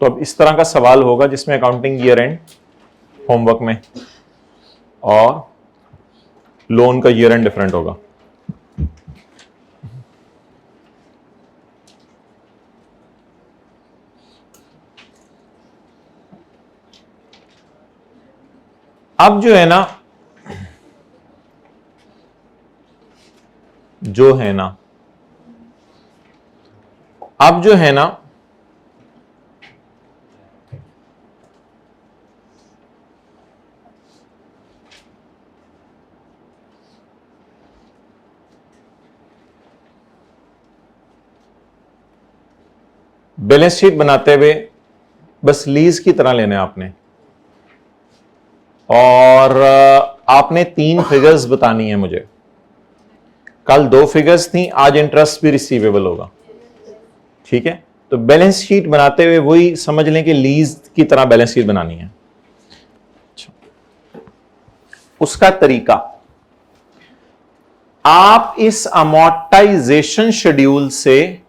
तो अब इस तरह का सवाल होगा जिसमें अकाउंटिंग ईयर एंड होमवर्क में और लोन का ईयर एंड डिफरेंट होगा। अब जो है ना अब जो है ना बैलेंस शीट बनाते हुए बस लीज की तरह लेना है आपने, और आपने 3 फिगर्स बतानी है मुझे। कल 2 फिगर्स थी, आज इंटरेस्ट भी रिसीवेबल होगा, ठीक है? तो बैलेंस शीट बनाते हुए वही समझ लें कि लीज की तरह बैलेंस शीट बनानी है। उसका तरीका, आप इस अमोर्टाइजेशन शेड्यूल से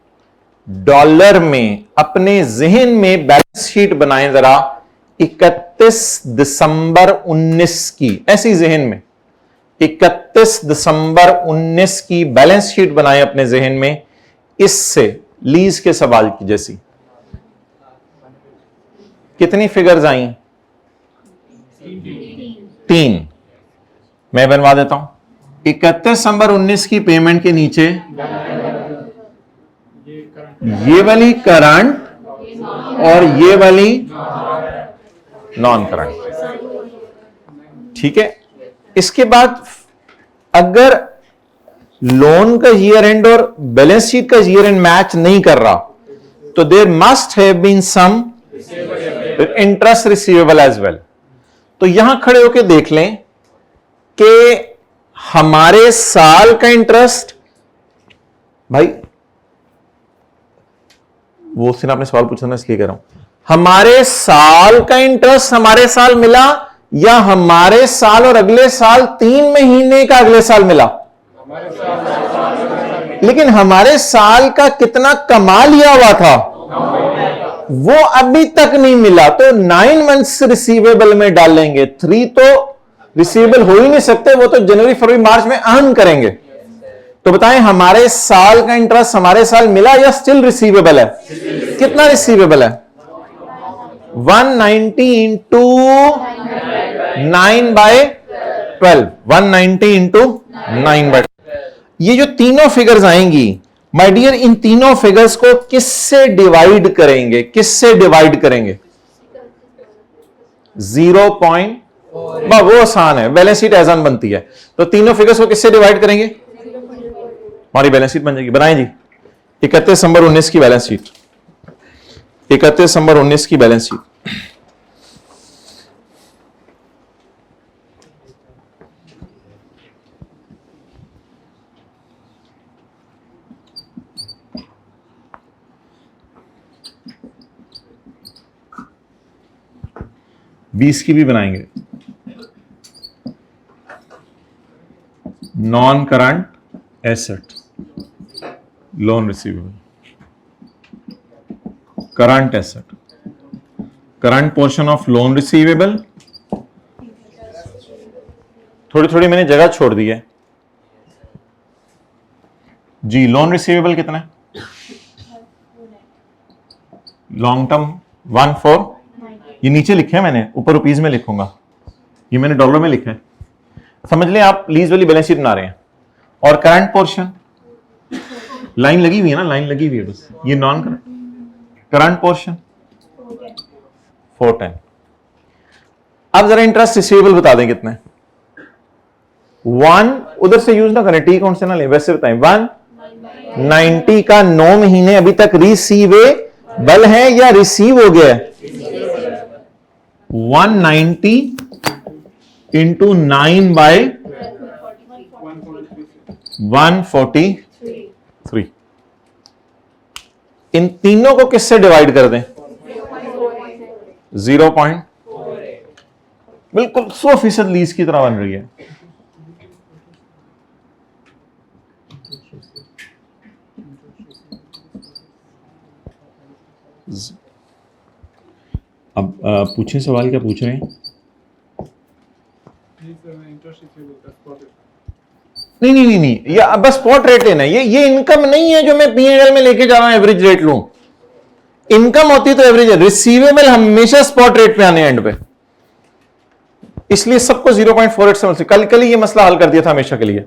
डॉलर में अपने जहन में बैलेंस शीट बनाएं जरा 31 दिसंबर 19 की, ऐसी जहन में 31 दिसंबर 19 की बैलेंस शीट बनाएं अपने जहन में, इससे लीज के सवाल की जैसी। कितनी फिगर्स आई? 3। मैं बनवा देता हूं। 31 दिसंबर 19 की पेमेंट के नीचे ये वाली करंट और ये वाली नॉन करंट, ठीक है? इसके बाद अगर लोन का ईयर एंड और बैलेंस शीट का ईयर एंड मैच नहीं कर रहा तो there must have been some interest receivable as well. तो यहां खड़े होकर देख लें कि हमारे साल का इंटरेस्ट, भाई वो उसने आपने सवाल पूछा ना इसलिए कह रहा हूं, हमारे साल का इंटरेस्ट हमारे साल मिला या हमारे साल और अगले साल 3 महीने का अगले साल मिला? लेकिन हमारे साल का कितना कमा लिया हुआ था वो अभी तक नहीं मिला, तो 9 मंथ्स रिसीवेबल में डालेंगे। 3 तो रिसीवेबल हो ही नहीं सकते, वो तो जनवरी फरवरी मार्च में अर्न करेंगे। तो बताएं हमारे साल का इंटरेस्ट हमारे साल मिला या स्टिल रिसीवेबल है? कितना रिसीवेबल है? 190 इंटू 9/12, 190 इंटू 9/12। ये जो तीनों फिगर्स आएंगी माय डियर, इन तीनों फिगर्स को किससे डिवाइड करेंगे? किससे डिवाइड करेंगे? 0. वो आसान है, बैलेंस शीट एजान बनती है। तो तीनों फिगर्स को किससे डिवाइड करेंगे? हमारी बैलेंस शीट बन जाएगी। बनाएं जी 31 दिसंबर 19 की बैलेंस शीट। 31 दिसंबर 19 की बैलेंस शीट। बीस की भी बनाएंगे। Non current asset, loan receivable, current asset, current portion of loan receivable. थोड़ी थोड़ी मैंने जगह छोड़ दी है जी। लोन रिसीवेबल कितना है? लॉन्ग टर्म 14, ये नीचे लिखे है मैंने, ऊपर रुपीज में लिखूंगा, ये मैंने डॉलर में लिखा है। समझ लें आप लीज वाली बैलेंस शीट बना रहे हैं। और करंट पोर्शन, लाइन लगी हुई है ना, लाइन लगी हुई है बस, ये नॉन करंट पोर्शन 410। अब जरा इंटरेस्ट रिसीवेबल बता दें कितने? 1, उधर से यूज ना करें, टी कौन से ना लें, वैसे बताएं। 190 का 9 महीने अभी तक रिसीवेबल है या रिसीव हो गया है? 190 इंटू 9/143। इन तीनों को किससे डिवाइड कर दें? 0. बिल्कुल 100% लीज की तरह बन रही है। अब पूछे सवाल, क्या पूछ रहे हैं? नहीं, ये अब बस स्पॉट रेट लेना है। ये इनकम नहीं है जो मैं P&L में लेके जा रहा हूं एवरेज रेट लूं। इनकम होती तो एवरेज है, रिसीवेबल हमेशा स्पॉट रेट पे आने एंड पे, इसलिए सबको 0.48 से कल ही ये मसला हल कर दिया था हमेशा के लिए।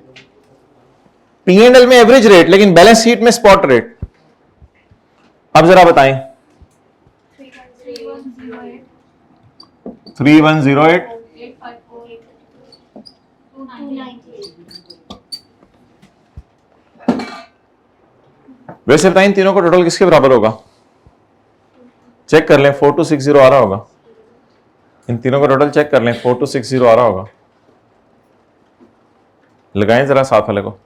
P&L में एवरेज रेट, लेकिन बैलेंस शीट में स्पॉट रेट। अब जरा बताएं। 3108 वैसे बताएं तीनों का टोटल किसके बराबर होगा? चेक कर लें, 4260 आ रहा होगा। इन तीनों का टोटल चेक कर लें, 4260 आ रहा होगा। लगाएं जरा साथ वाले को।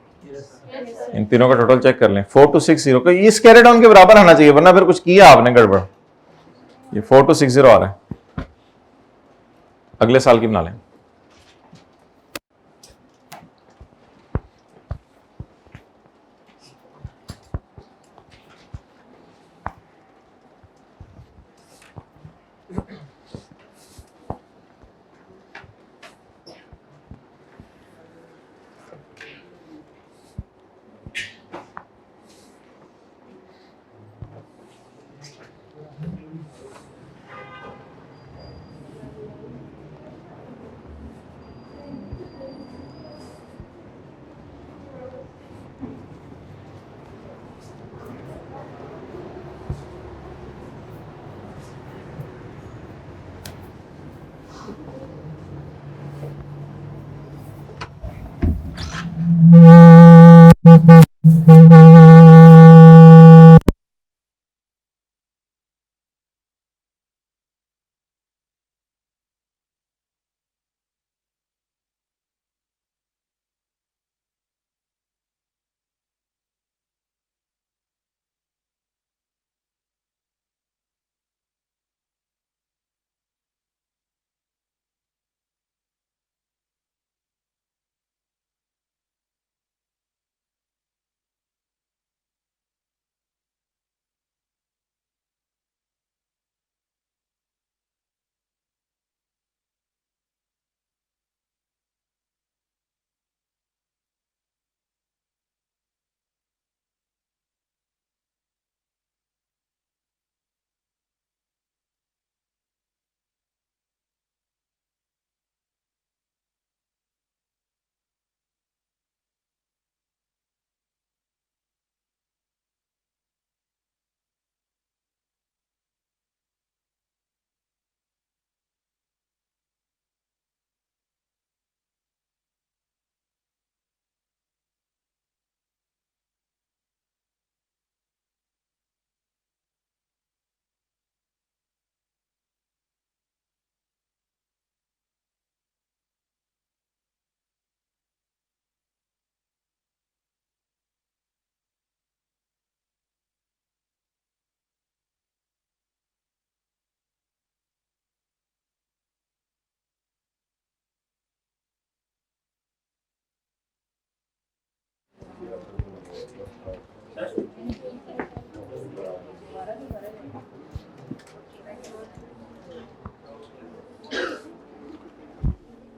इन तीनों का टोटल चेक कर लें, 4260 का इस कैरी डाउन के बराबर आना चाहिए, वरना फिर कुछ किया आपने गड़बड़। ये 4260 आ रहा है, अगले साल की बना लें।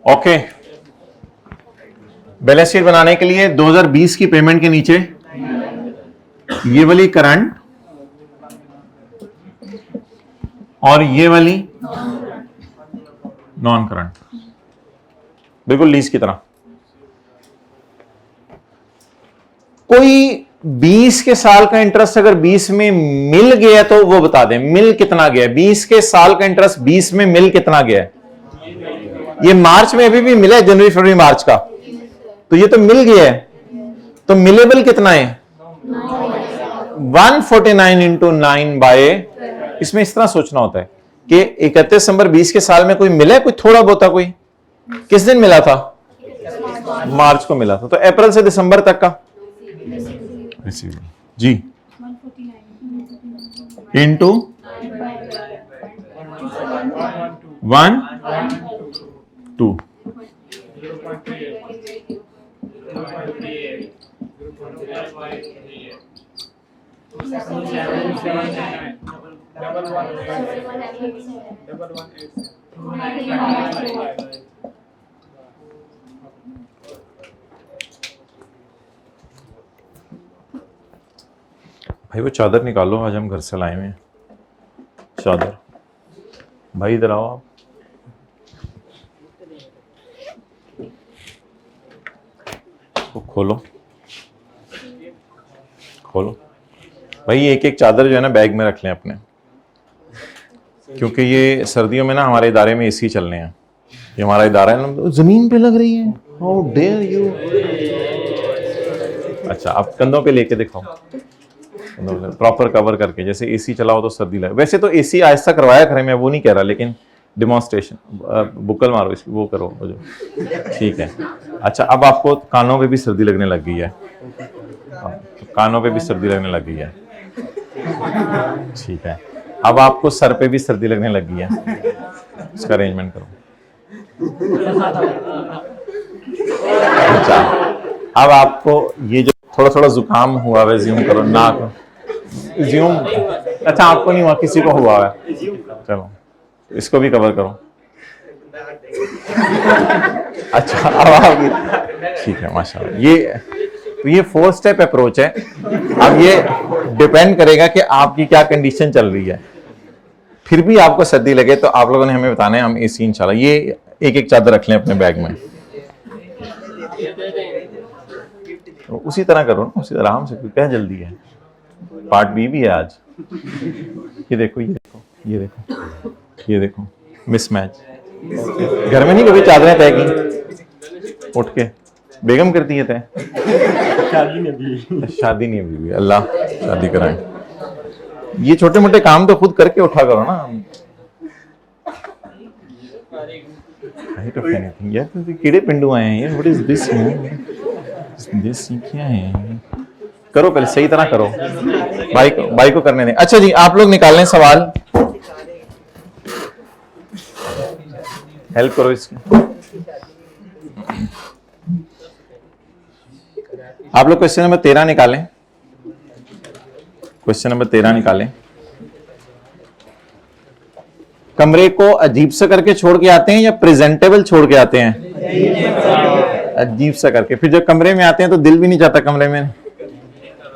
ओके, बैलेंस शीट बनाने के लिए 2020 की पेमेंट के नीचे ये वाली करंट और ये वाली नॉन करंट, बिल्कुल लीज की तरह। कोई 20 के साल का इंटरेस्ट अगर 20 में मिल गया तो वो बता दें, मिल कितना गया? 20 के साल का इंटरेस्ट 20 में मिल कितना गया? ये मार्च में अभी भी मिला है, जनवरी फरवरी मार्च का, तो ये तो मिल गया है। तो मिलेबल कितना है? 149 इंटू 9 बाय, इसमें इस तरह सोचना होता है कि 31 दिसंबर 20 के साल में कोई मिला है, कोई थोड़ा बहुता, कोई किस दिन मिला था? मार्च को मिला था, तो अप्रैल से दिसंबर तक का जी इंटू 1 2 0.38 भाई वो चादर निकालो, आज हम घर से लाए हुए हैं चादर। भाई इधर आओ आप। वो खोलो खोलो भाई, एक एक चादर जो है ना बैग में रख लें अपने, क्योंकि ये सर्दियों में ना हमारे इदारे में एसी चलने हैं। ये हमारा इदारा है ना, जमीन पे लग रही है। How dare you. अच्छा आप कंधों पे लेके दिखाओ, प्रॉपर कवर करके, जैसे एसी चला हो तो सर्दी लगे। वैसे तो एसी आहिस्ता करवाया करें, मैं वो नहीं कह रहा, लेकिन डिमॉन्स्ट्रेशन बुक्कल मारो इसकी, वो करो जो ठीक है। अच्छा अब आपको कानों पे भी सर्दी लगने लग गई है, तो कानों पे भी सर्दी लगने लग गई है, ठीक है। अब आपको सर पे भी सर्दी लगने लग गई है, इसका अरेंजमेंट करो। अच्छा अब आपको ये जो थोड़ा थोड़ा जुकाम हुआ है, ज्यूम करो, नाक ज्यूम, अच्छा आपको नहीं हुआ, किसी को हुआ है, चलो इसको भी कवर करो। अच्छा अब आप, ठीक है माशाल्लाह। ये 4 स्टेप अप्रोच है। अब ये डिपेंड करेगा कि आपकी क्या कंडीशन चल रही है। फिर भी आपको सर्दी लगे तो आप लोगों ने हमें बताना है, हम एसी इंशाल्लाह। ये एक एक चादर रख लें अपने बैग में, तो उसी तरह करो ना, उसी आराम से, क्या जल्दी है। पार्ट बी भी है आज। ये देखो ये देखो ये देखो ये देखो, मिसमैच। घर में नहीं कभी चादरें तय की उठ के, बेगम करती है तय। शादी नहीं अभी भी, अल्लाह शादी कराए। ये छोटे मोटे काम तो खुद करके उठा करो ना। यार कीड़े पिंडू आए हैं, व्हाट इज दिस दिस क्या है। करो पहले सही तरह करो, भाई को करने दें। अच्छा जी आप लोग निकाल लें सवाल, हेल्प करो इसकी। आप लोग क्वेश्चन नंबर 13 निकालें, क्वेश्चन नंबर 13 निकालें। कमरे को अजीब सा करके छोड़ के आते हैं या प्रेजेंटेबल छोड़ के आते हैं? अजीब सा करके। फिर जब कमरे में आते हैं तो दिल भी नहीं चाहता कमरे में,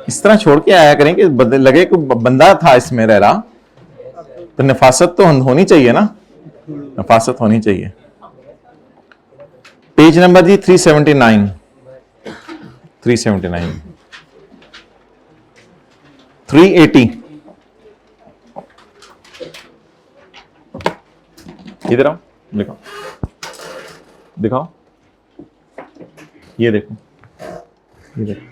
इस तरह छोड़ के आया करें कि लगे कोई बंदा था इसमें रह रहा। तो नफासत तो होनी चाहिए ना, नफासत होनी चाहिए। पेज नंबर जी 379 380। इधर आओ, दिखाओ दिखाओ, ये देखो ये देखो।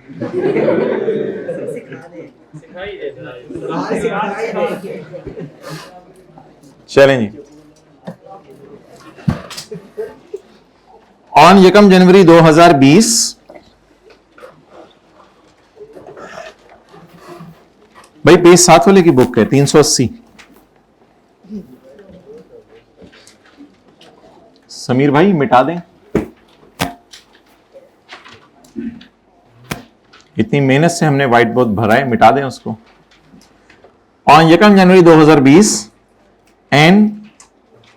चलें जी। ऑन 1 जनवरी 2020 भाई पेज 7 वाले की बुक है 380। समीर भाई मिटा दें, इतनी मेहनत से हमने व्हाइट बोर्ड भरा है, मिटा दें उसको। On 1 January 2020 and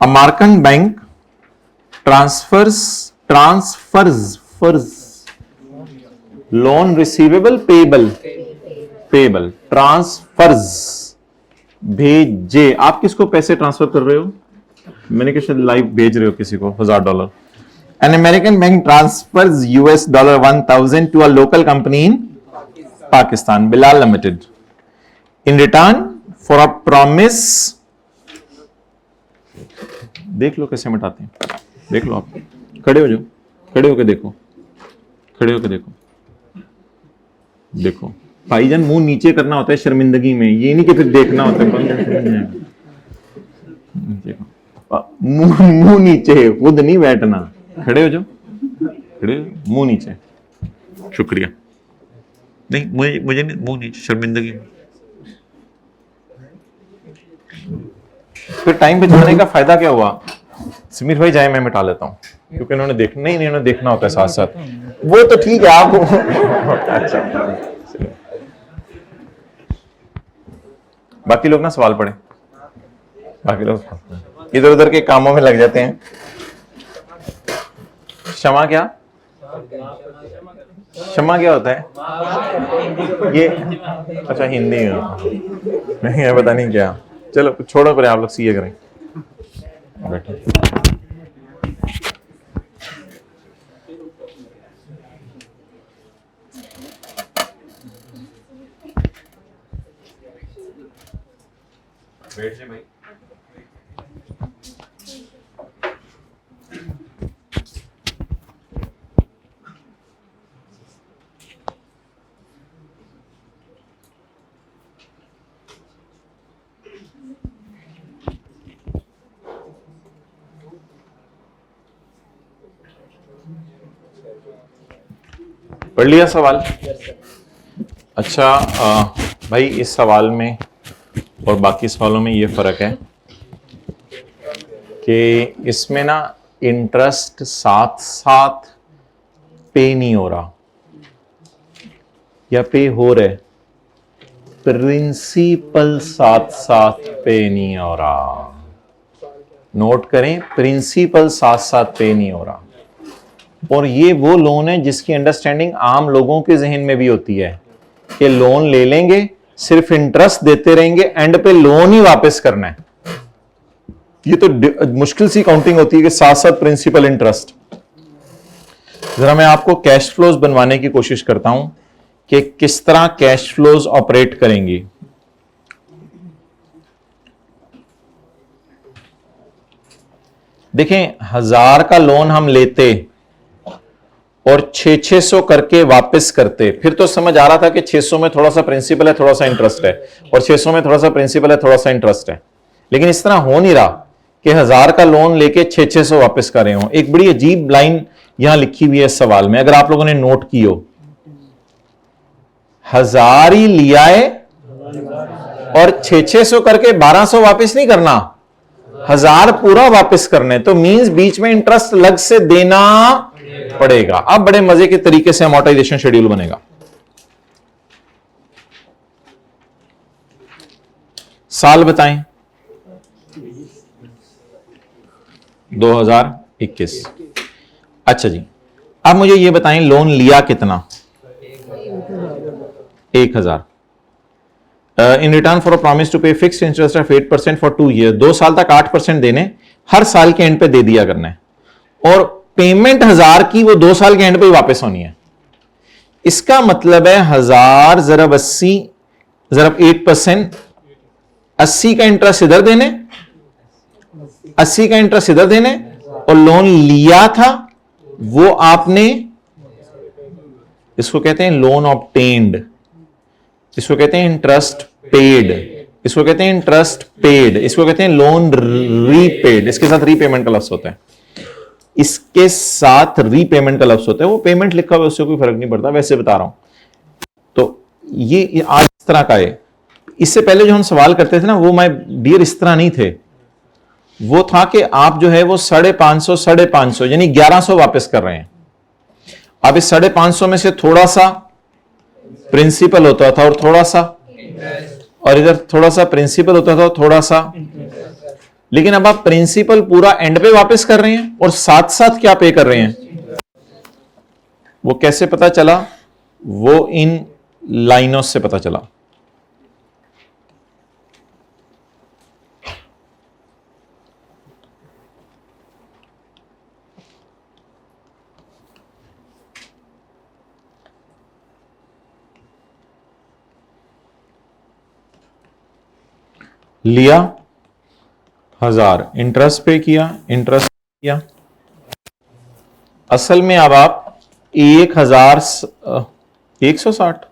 American bank transfers loan receivable payable transfers भेजे। आप किसको पैसे ट्रांसफर कर रहे हो? मैंने कहा लाइव भेज रहे हो किसी को $1000। An American bank transfers $1,000 to a local company in Pakistan, Bilal Limited, in return for a promise। देख लो कैसे मिटाते हैं, देख लो आप, खड़े हो जाओ, खड़े होके देखो, खड़े होके देखो, देखो भाईजान मुंह नीचे करना होता है शर्मिंदगी में, ये नहीं कि फिर देखना होता है। मुंह नीचे, खुद नहीं बैठना, खड़े हो जाओ, खड़े हो, मुंह नीचे। शुक्रिया। नहीं मुझे नहीं, मुंह नीचे, शर्मिंदगी। फिर टाइम पे जाने का फायदा क्या हुआ? समीर भाई जाए, मैं मिटा लेता हूँ, क्योंकि इन्होंने देखना होता है साथ साथ। वो तो ठीक है आप अच्छा, बाकी लोग ना सवाल पढ़े। काफी लोग इधर उधर के कामों में लग जाते हैं। क्षमा क्या, क्षमा क्या होता है ये? अच्छा हिंदी में नहीं है, पता नहीं क्या। चलो छोड़ो, पर आप लोग सीए करें, बैठो। बैठ जाए भाई। पढ़ लिया सवाल? अच्छा भाई इस सवाल में और बाकी सवालों में ये फर्क है कि इसमें ना इंटरेस्ट साथ साथ पे नहीं हो रहा, या पे हो रहा है, प्रिंसिपल साथ साथ पे नहीं हो रहा। नोट करें, प्रिंसिपल साथ साथ पे नहीं हो रहा। और ये वो लोन है जिसकी अंडरस्टैंडिंग आम लोगों के जहन में भी होती है कि लोन ले लेंगे, सिर्फ इंटरेस्ट देते रहेंगे, एंड पे लोन ही वापस करना है। ये तो मुश्किल सी काउंटिंग होती है कि साथ साथ प्रिंसिपल इंटरेस्ट। जरा मैं आपको कैश फ्लोज बनवाने की कोशिश करता हूं कि किस तरह कैश फ्लोज ऑपरेट करेंगी। देखें, 1000 का लोन हम लेते और 600 करके वापस करते, फिर तो समझ आ रहा था कि 600 में थोड़ा सा प्रिंसिपल है, थोड़ा सा इंटरेस्ट है, और 600 में थोड़ा सा प्रिंसिपल है, थोड़ा सा इंटरेस्ट है। लेकिन इस तरह हो नहीं रहा कि 1000 का लोन लेके 600 वापस कर रहे हो। एक बड़ी अजीब लाइन यहां लिखी हुई है इस सवाल में, अगर आप लोगों ने नोट की हो। 1000 ही लिया है और 600 करके 1200 वापस नहीं करना, 1000 पूरा वापस करने, तो मींस बीच में इंटरेस्ट अलग से देना पड़ेगा। अब बड़े मजे के तरीके से अमोर्टाइजेशन शेड्यूल बनेगा। साल बताएं, 2021। अच्छा जी, अब मुझे ये बताएं लोन लिया कितना? 1000। In return for a promise to pay fixed interest of 8% for 2 year. 2 साल तक 8% देने, हर साल के एंड पे दे दिया करना है, और पेमेंट 1000 की वो 2 साल के एंड पे ही वापस होनी है। इसका मतलब है 1000 ज़रब 80 ज़रब 8%, 80 का इंटरेस्ट इधर देने, 80 का इंटरेस्ट इधर देने, और लोन लिया था वो आपने, इसको कहते हैं लोन ऑब्टेन्ड, इसको कहते हैं इंटरेस्ट पेड, इसको कहते हैं इंटरेस्ट पेड, इसको कहते हैं लोन रीपेड। इसके साथ रीपेमेंट का लफ्ज होता है, इसके साथ रीपेमेंट का लफ्ज होता है। वो पेमेंट लिखा हुआ है उससे कोई फर्क नहीं पड़ता, वैसे बता रहा हूं। तो ये आज इस तरह का है। इससे पहले जो हम सवाल करते थे ना, वो माय डियर इस तरह नहीं थे। वो था कि आप जो है वो 550 यानी 1100 वापस कर रहे हैं। अब इस 550 में से थोड़ा सा प्रिंसिपल होता था और थोड़ा सा, और इधर थोड़ा सा प्रिंसिपल होता था और थोड़ा सा, लेकिन अब आप प्रिंसिपल पूरा एंड पे वापस कर रहे हैं और साथ साथ क्या पे कर रहे हैं। वो कैसे पता चला? वो इन लाइनों से पता चला। लिया 1000, इंटरेस्ट पे किया, इंटरेस्ट किया। असल में अब आप 1,160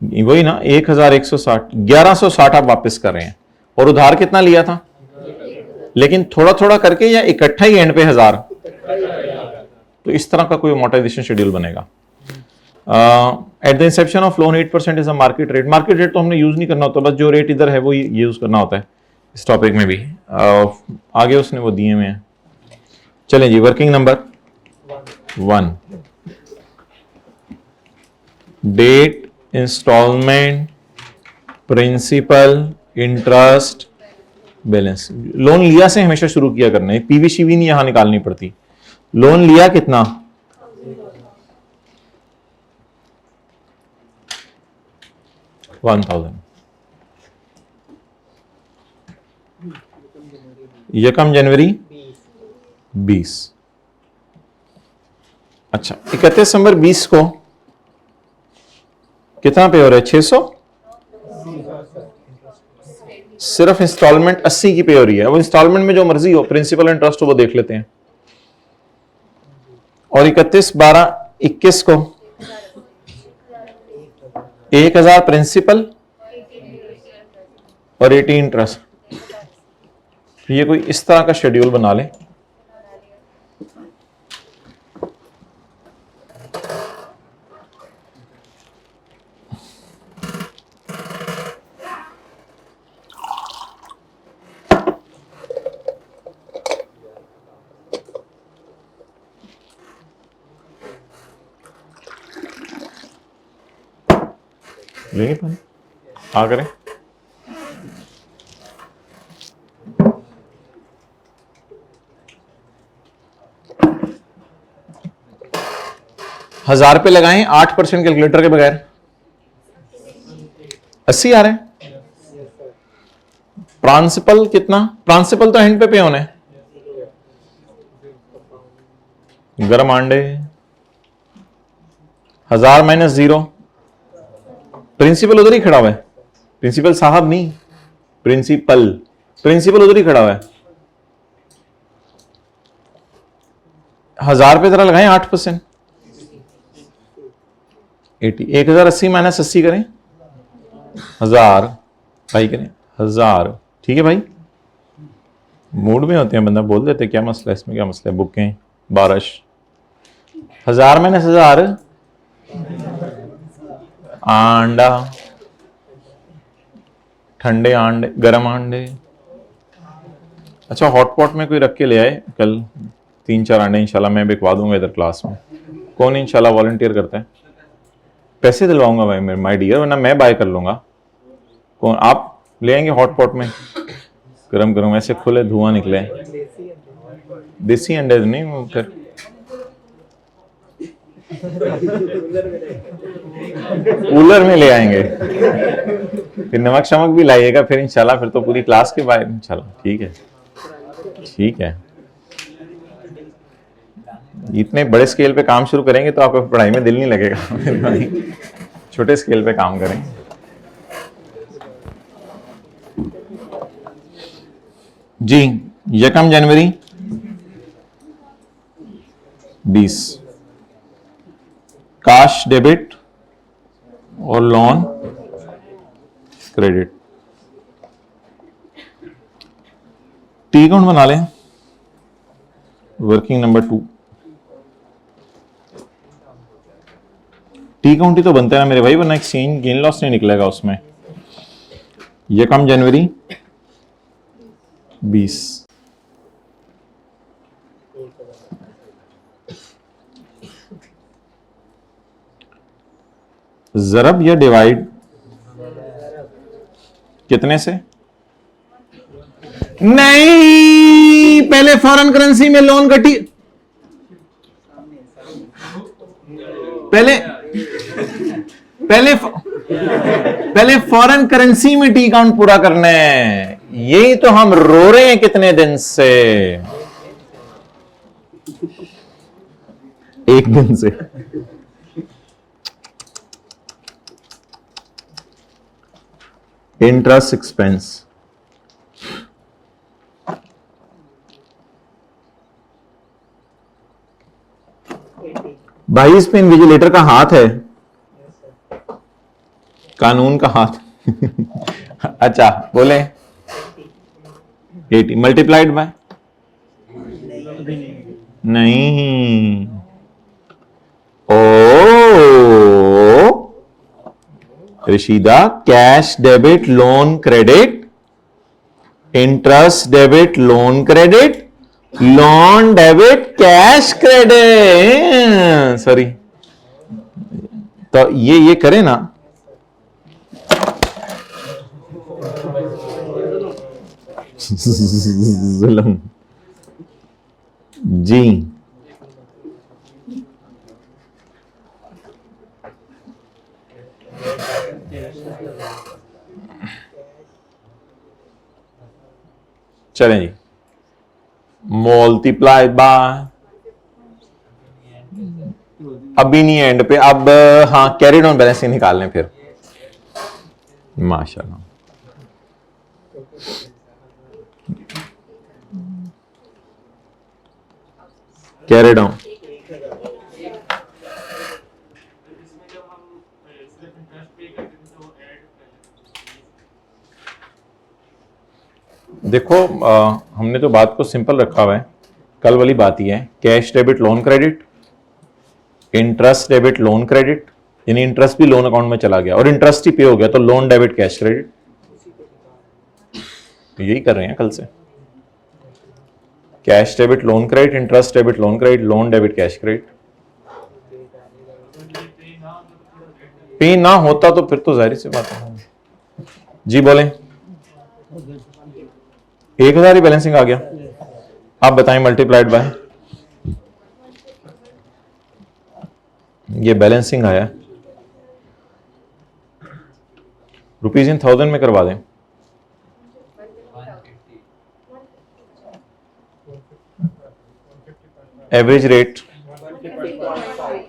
वही ना, 1,160 1160 आप वापस कर रहे हैं, और उधार कितना लिया था? लेकिन थोड़ा थोड़ा करके या इकट्ठा ही एंड पे 1000। तो इस तरह का कोई अमोर्टाइजेशन शेड्यूल बनेगा। At the Inception of loan 8% is a market rate. Market rate तो हमने यूज नहीं करना होता, बस जो रेट इधर है वो यूज करना होता है। इस टॉपिक में भी आगे उसने वो दिए हुए हैं। चलें जी, working number 1, date, instalment, principal, interest, balance. Loan लिया से हमेशा शुरू किया करना है, पीवीसीवी नहीं यहां निकालनी पड़ती। लोन लिया कितना? 1000। यकम जनवरी 20। अच्छा, 31 दिसंबर 20 को कितना पे हो रहा है? 600। सिर्फ इंस्टॉलमेंट 80 की पे हो रही है। अब इंस्टॉलमेंट में जो मर्जी हो, प्रिंसिपल इंटरेस्ट हो, वो देख लेते हैं। और 31/12/21 को 1000 प्रिंसिपल और 80 इंटरेस्ट। ये कोई इस तरह का शेड्यूल बना ले। लेंगे पानी आ करें। हजार पे लगाएं 8% कैलकुलेटर के बगैर 80 आ रहे हैं। प्रिंसिपल कितना? प्रिंसिपल तो एंड पे होना है। गरम आंडे 1000 माइनस 0। प्रिंसिपल उधर ही खड़ा हुआ है, प्रिंसिपल साहब नहीं, प्रिंसिपल उधर ही खड़ा हुआ है। 1000 पे जरा लगाएं 8%। 80 1080 माइनस 80 करें 1000 भाई, करें 1000। ठीक है भाई, मूड में होते हैं, बंदा बोल देते क्या मसला है इसमें, क्या मसला है, बुकें बारिश। 1000 माइनस 1000 आंडा, ठंडे आंडे, गरम आंडे। अच्छा, हॉटपॉट में कोई रख के ले आए कल 3-4 आंडे, इंशाल्लाह मैं बिकवा दूंगा इधर क्लास में। कौन इंशाल्लाह वॉलंटियर करता है? पैसे दिलवाऊंगा भाई मेरे माय डियर, वरना मैं बाय कर लूंगा। कौन? आप ले आएंगे हॉटपॉट में? गरम गरम ऐसे खुले धुआं निकले। देसी अंडे नहीं, वो फिर कूलर में ले आएंगे। फिर नमक शमक भी लाइएगा फिर इंशाल्लाह, फिर तो पूरी क्लास के बाहर इंशाल्लाह। ठीक है, ठीक है। इतने बड़े स्केल पे काम शुरू करेंगे तो आपको पढ़ाई में दिल नहीं लगेगा। छोटे स्केल पे काम करें। जी, 1 जनवरी 20 कैश डेबिट और लोन क्रेडिट। टी अकाउंट बना लें, वर्किंग नंबर 2। टी अकाउंट ही तो बनता है ना मेरे भाई, वरना एक्सचेंज गेन लॉस नहीं निकलेगा उसमें। 1 जनवरी 20 ज़रब या डिवाइड कितने से? नहीं, पहले फॉरेन करेंसी में लोन कटी, पहले फॉरेन करेंसी में टी अकाउंट पूरा करना है। यही तो हम रो रहे हैं कितने दिन से, एक दिन से। इंटरेस्ट एक्सपेंस 22 पे इन्विजिलेटर का हाथ है, कानून का हाथ। अच्छा बोले 80 मल्टीप्लाइड बाय नहीं, ओ Rashida, cash debit loan credit, interest debit loan credit, loan debit cash credit, sorry. तो ये करें ना, जुल्म। जी चलें जी, मल्टीप्लाई बाय, अभी नहीं एंड पे, अब हाँ कैरी ऑन बैलेंसिंग निकाल लें फिर। माशाल्लाह, कैरिड ऑन। देखो हमने तो बात को सिंपल रखा हुआ है, कल वाली बात ही है, cash debit loan credit, interest debit loan credit, यानी इंटरेस्ट भी लोन अकाउंट में चला गया और इंटरेस्ट ही पे हो गया तो लोन डेबिट कैश क्रेडिट। तो यही कर रहे हैं कल से, cash debit loan credit, interest debit loan credit, loan debit cash credit. पे ना होता तो फिर तो जाहिर सी बात है। जी बोले, 1000 ही बैलेंसिंग आ गया, आप बताएं मल्टीप्लाइड बाय, ये बैलेंसिंग आया, रुपीज इन 1000 में करवा दें। Average rate 12.04।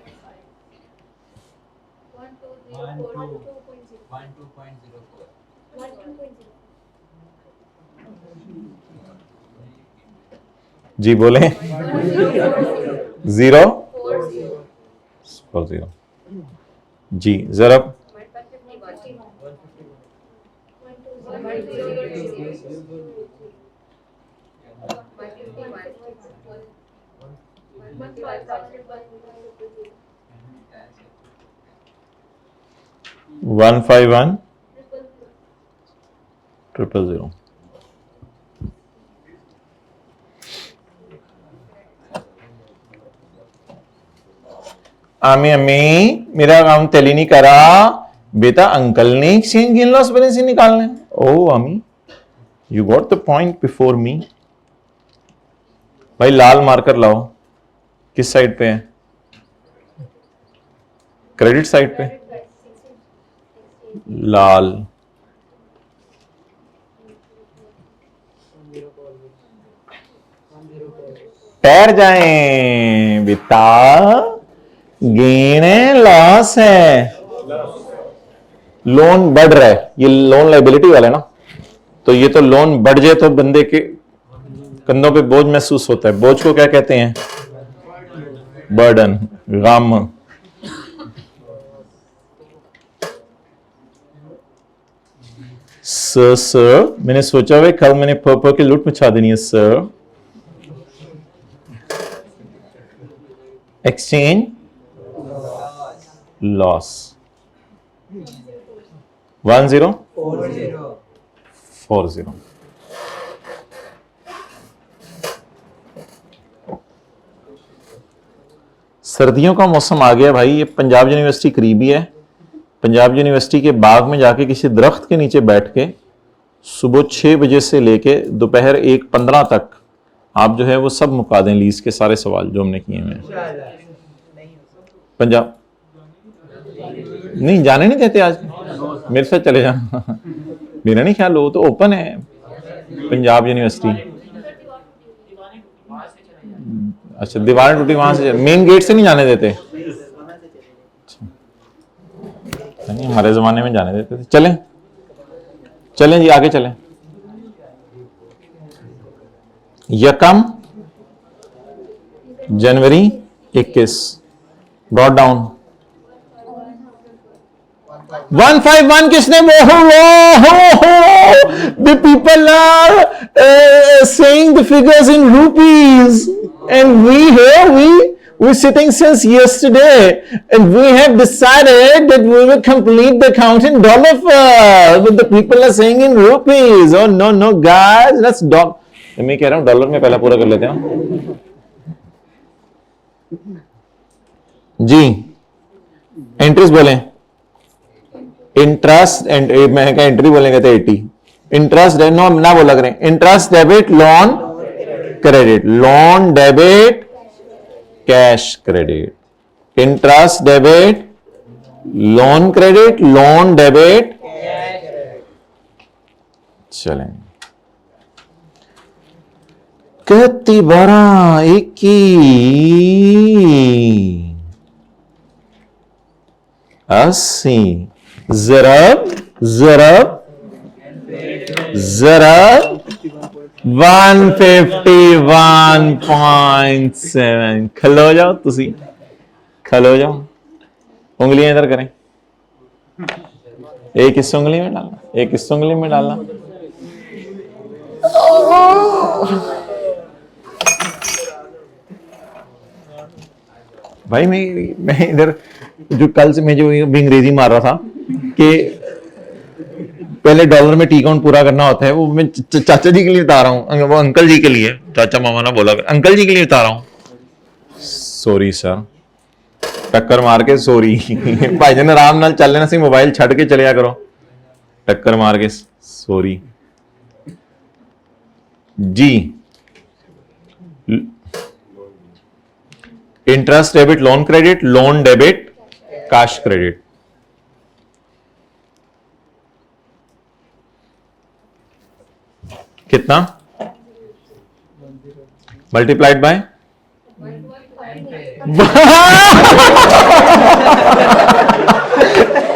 जी बोले 040 जी जरा वन 151,000,000। आमी अम्मी मेरा काम तेली नहीं करा बेटा, अंकल ने एक्सचेंज गेन लॉस बैलेंस ही निकालना है। ओ आमी you got the point before me. भाई लाल मार्कर लाओ, किस साइड पे है? क्रेडिट साइड पे लाल। ठहर जाएं बेटा, गेन है लॉस है? लोन बढ़ रहा है, ये लोन लाइबिलिटी वाला है ना, तो ये तो लोन बढ़ जाए तो बंदे के कंधों पे बोझ महसूस होता है। बोझ को क्या कहते हैं? बर्डन, गम। सर मैंने सोचा हुआ कल मैंने पर्पल की लूट मचा देनी है सर। Exchange loss 1040। सर्दियों का मौसम आ गया भाई, ये पंजाब यूनिवर्सिटी करीबी है। पंजाब यूनिवर्सिटी के बाग में जाके किसी दरख्त के नीचे बैठ के सुबह 6 बजे से लेके दोपहर 1:15 तक आप जो है वो सब मुका दें, लीज के सारे सवाल जो हमने किए हैं। पंजाब नहीं जाने नहीं देते, आज मेरे साथ चले जाना। मेरा नहीं ख्याल, वो तो ओपन है पंजाब यूनिवर्सिटी। अच्छा दीवारें टूटी वहां से, मेन गेट से नहीं जाने देते? नहीं हमारे जमाने में जाने देते थे। चलें चलें जी आगे चलें। यकम जनवरी 21 ब्रॉट डाउन 151 किसने? The people are saying the figures in rupees and we here we're sitting since yesterday and we have decided that we will complete the count in dollar first, but the people are saying in rupees. Oh no guys, let's मैं कह रहा हूं dollar में पहला पूरा कर लेते हैं जी। एंट्रीज बोलें, इंटरेस्ट एंड मैं क्या एंट्री बोलेंगे तो 80 इंटरेस्ट नो ना बोला करें, interest debit loan credit, loan debit cash credit, interest debit loan credit, loan debit. चलें, कितनी 12 21 80 ज़रब ज़रब ज़रब 151.7। खलो जाओ तुसी, खलो जाओ, उंगलियां इधर करें, एक इस उंगली में डालना, एक इस उंगली में डालना। भाई मैं इधर जो कल से मैं जो अंग्रेजी मार रहा था कि पहले डॉलर में टी काउंट पूरा करना होता है, वो मैं चाचा जी के लिए बता रहा हूँ, वो अंकल जी के लिए, चाचा मामा ना बोला, अंकल जी के लिए बता रहा हूँ। सॉरी सर, टक्कर मार के सॉरी भाईजान आराम नाल चल लेना सी, मोबाइल छड़ के चलिया करो, टक्कर मार के सॉरी जी। Interest debit loan credit, loan debit cash credit. कितना मल्टीप्लाइड बाय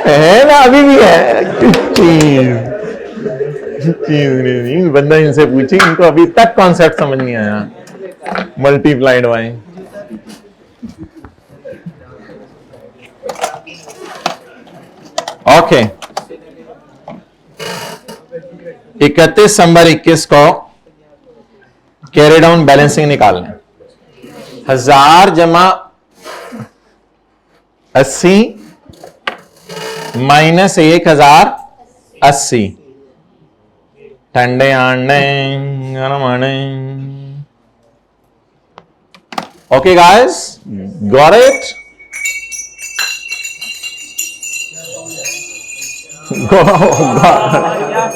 है ना, अभी भी है चीज नहीं, बंदा इनसे पूछे, इनको अभी तक कॉन्सेप्ट समझ नहीं आया मल्टीप्लाइड बाय। ओके, 31 दिसंबर 21 को कैरी डाउन बैलेंसिंग निकालना है। 1000 जमा 80 माइनस 1080, ठंडे आंडे गरम आंडे। Okay guys, got it?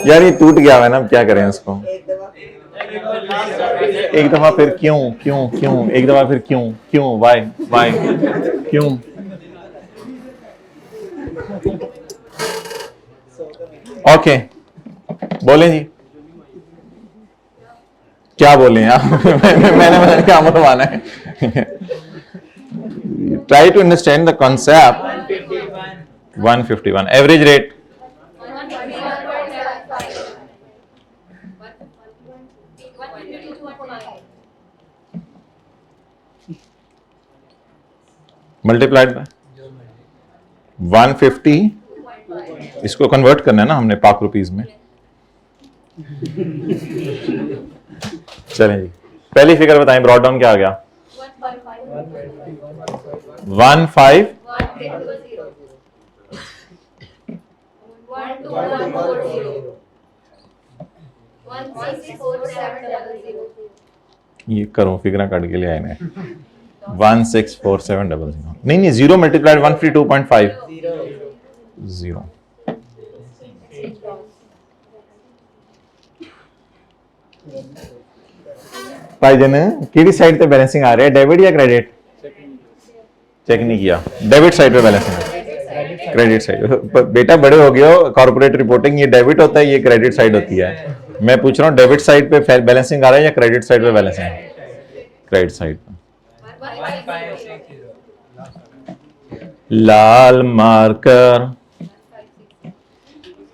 यार ये टूट गया है ना, क्या करें इसको? एक दफा फिर क्यों क्यों क्यों, एक दफा फिर क्यों क्यों, वाई वाई क्यों? ओके, बोले जी, क्या बोले आप? मैंने क्या मनवाना है? Try to understand the concept. 151 average rate, multiplied by 150, इसको कन्वर्ट करना है ना हमने पाक रुपीज में। चलें जी, पहली फिगर बताएं, ब्रॉड डाउन क्या आ गया? 15 ये करो, फिगर काट के ले आए ना। 164700, नहीं नहीं, 0 मल्टीप्लाइड 152.5 0। भाईजान केड़ी साइड पे बैलेंसिंग आ रहा है, डेबिट या क्रेडिट? चेक नहीं किया, डेबिट साइड पे बैलेंसिंग है, क्रेडिट साइड। बेटा बड़े हो गए हो, कॉर्पोरेट रिपोर्टिंग ये डेबिट होता है, ये क्रेडिट साइड होती है। मैं पूछ रहा हूँ डेबिट साइड पे बैलेंसिंग आ रहा है या क्रेडिट साइड पे बैलेंसिंग? क्रेडिट साइड पे। लाल मार्कर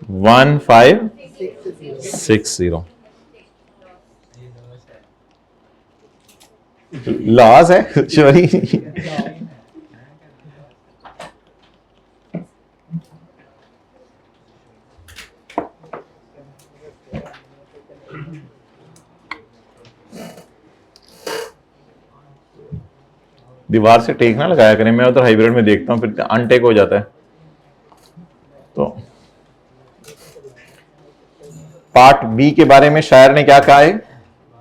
1560 लॉस है चोरी। दीवार से टेक ना लगाया करें, मैं उधर हाइब्रिड में देखता हूं फिर अनटेक हो जाता है। तो पार्ट बी के बारे में शायर ने क्या कहा है?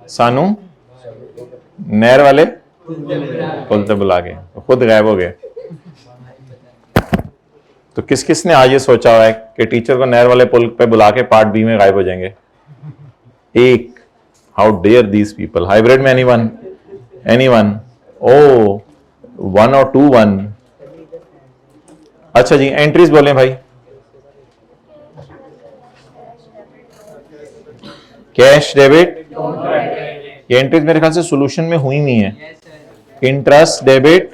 सानू नहर वाले पुल पे बुला के, तो खुद गायब हो गए। तो किस किस ने आज ये सोचा हुआ है कि टीचर को नहर वाले पुल पे बुला के पार्ट बी में गायब हो जाएंगे? एक, how dare these people, hybrid में एनीवन, एनीवन, ओ 1 और 2 1। अच्छा जी, एंट्रीज बोले भाई। कैश डेबिट, ये एंट्रीज मेरे ख्याल से सॉल्यूशन में हुई नहीं है। Interest debit,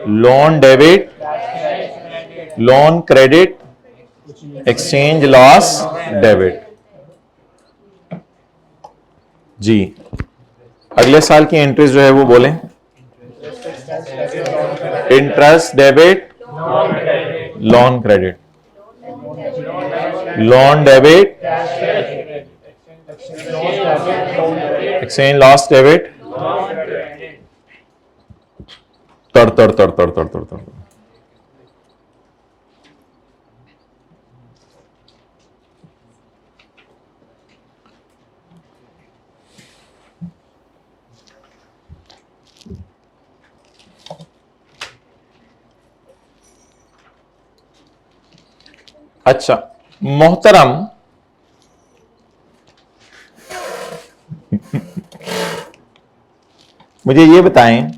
loan debit, loan credit, exchange loss debit. जी, अगले साल की एंट्रीज जो है वो बोले। Interest debit, loan credit, loan debit, exchange loss debit, तड़ तड़ तड़ तड़ तड़ तड़ तड़। अच्छा मोहतरम, मुझे ये बताएं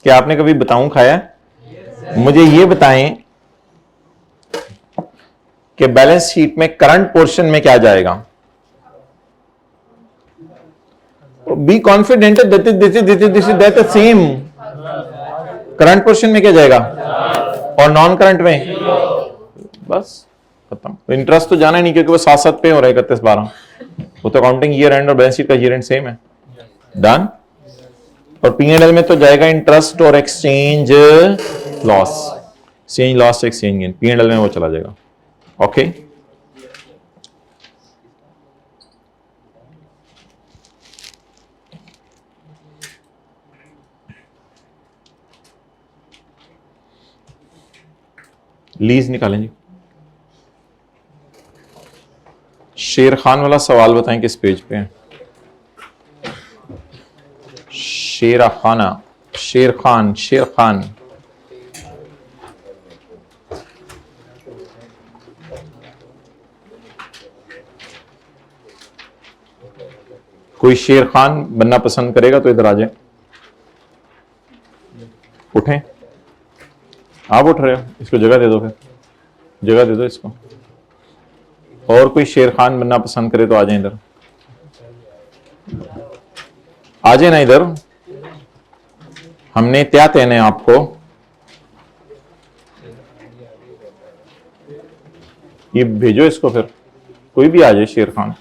कि आपने कभी बताऊं खाया? मुझे ये बताएं कि बैलेंस शीट में करंट पोर्शन में क्या जाएगा? Be confident that same. Current portion में क्या जाएगा और नॉन करंट में बस खत्म। इंटरेस्ट तो जाना ही नहीं क्योंकि वो 7-7 पे हो रहा है 31/12। वो तो अकाउंटिंग ईयर एंड और बैलेंस शीट का ईयर एंड सेम है। डन। और P&L में तो जाएगा इंटरेस्ट और exchange loss, exchange loss exchange gain, P&L में वो चला जाएगा। ओके लीज निकालें जी। शेर खान वाला सवाल बताएं किस पेज पे है? शेरा खाना, शेर खान, शेर खान। कोई शेर खान बनना पसंद करेगा तो इधर आ जाए। उठें, आप उठ रहे हो, इसको जगह दे दो, फिर जगह दे दो इसको। और कोई शेर खान बनना पसंद करे तो आ जाए इधर, आ जाए ना इधर। हमने क्या कहना है आपको? ये भेजो इसको, फिर कोई भी आ जाए शेर खान।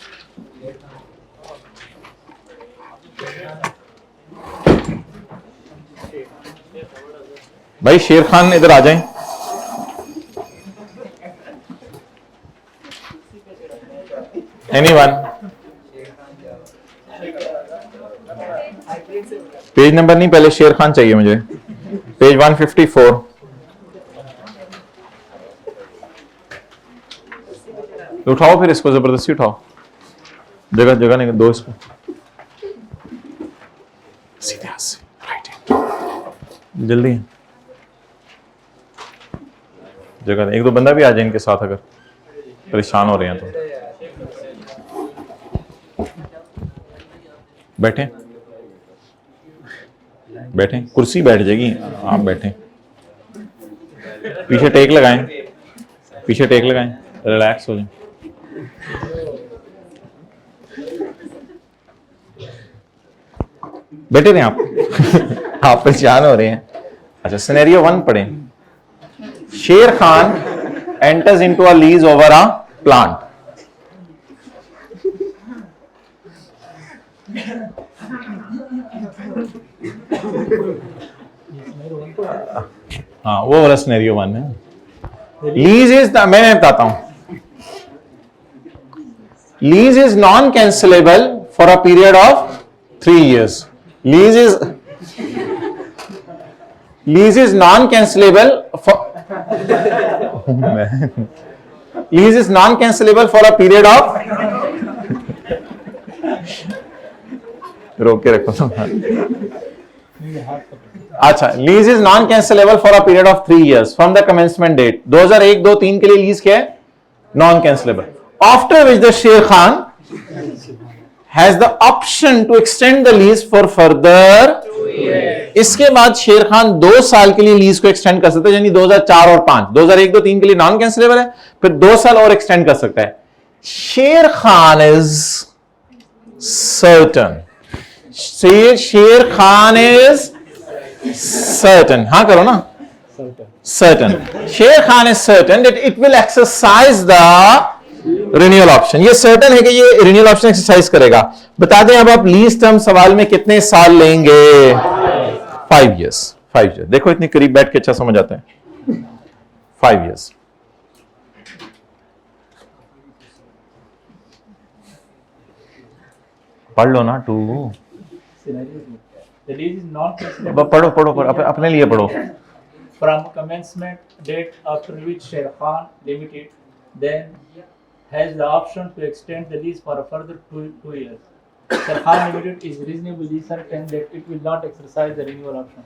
भाई शेर खान इधर आ जाएं। एनीवन? पेज नंबर नहीं, पहले शेर खान चाहिए मुझे। पेज 154। उठाओ फिर इसको, जबरदस्ती उठाओ, जगह जगह नहीं दो इसको। सीधे हाथ से, राइट हैंड, जल्दी जगह। एक दो बंदा भी आ जाए इनके साथ अगर परेशान हो रहे हैं तो। बैठे बैठे, कुर्सी बैठ जाएगी, आप बैठे। पीछे टेक लगाएं, पीछे टेक लगाएं, रिलैक्स हो जाए। बैठे रहे आप। आप परेशान हो रहे हैं। अच्छा, सिनेरियो 1 पढ़ें। शेर Khan enters into a lease over a plant. हाँ, वो वाला सिनेरियो 1 है। लीज इज, मैं बताता हूं, lease is non cancellable for a period of 3 years. Lease is non cancellable for, lease is non cancellable for a period of, रोक के रखो। अच्छा, lease is non cancellable for a period of 3 years from the commencement date. 2001-2-3 के लिए lease क्या है? Non cancellable. after which the Sher Khan has the option to extend the lease for further 2 years. इसके बाद शेर खान 2 साल के लिए लीज को एक्सटेंड कर सकता है, यानी 2004 और 5, 2001, 2, 3 के लिए नॉन कैंसिलेबल है, फिर 2 साल और एक्सटेंड कर सकता है. शेर खान इज सर्टन, शेर खान इज सर्टन, हाँ करो ना, सर्टन, शेर Khan is certain that it will exercise the renewal option. ये सर्टन है कि ये रिन्यूअल ऑप्शन एक्सरसाइज करेगा. बता दें अब आप लीज टर्म सवाल में कितने साल लेंगे? 5 years. 5 years. देखो इतनी करीब बैठ के अच्छा समझ आता है. 5 years. पढ़ लो ना टू. पढ़ो पढ़ो पढ़ो, अपने लिए पढ़ो. From commencement date after which Sher Khan Limited then has the option to extend the lease for a further 2 years. Sher Khan Limited is reasonably certain that it will not exercise the renewal option.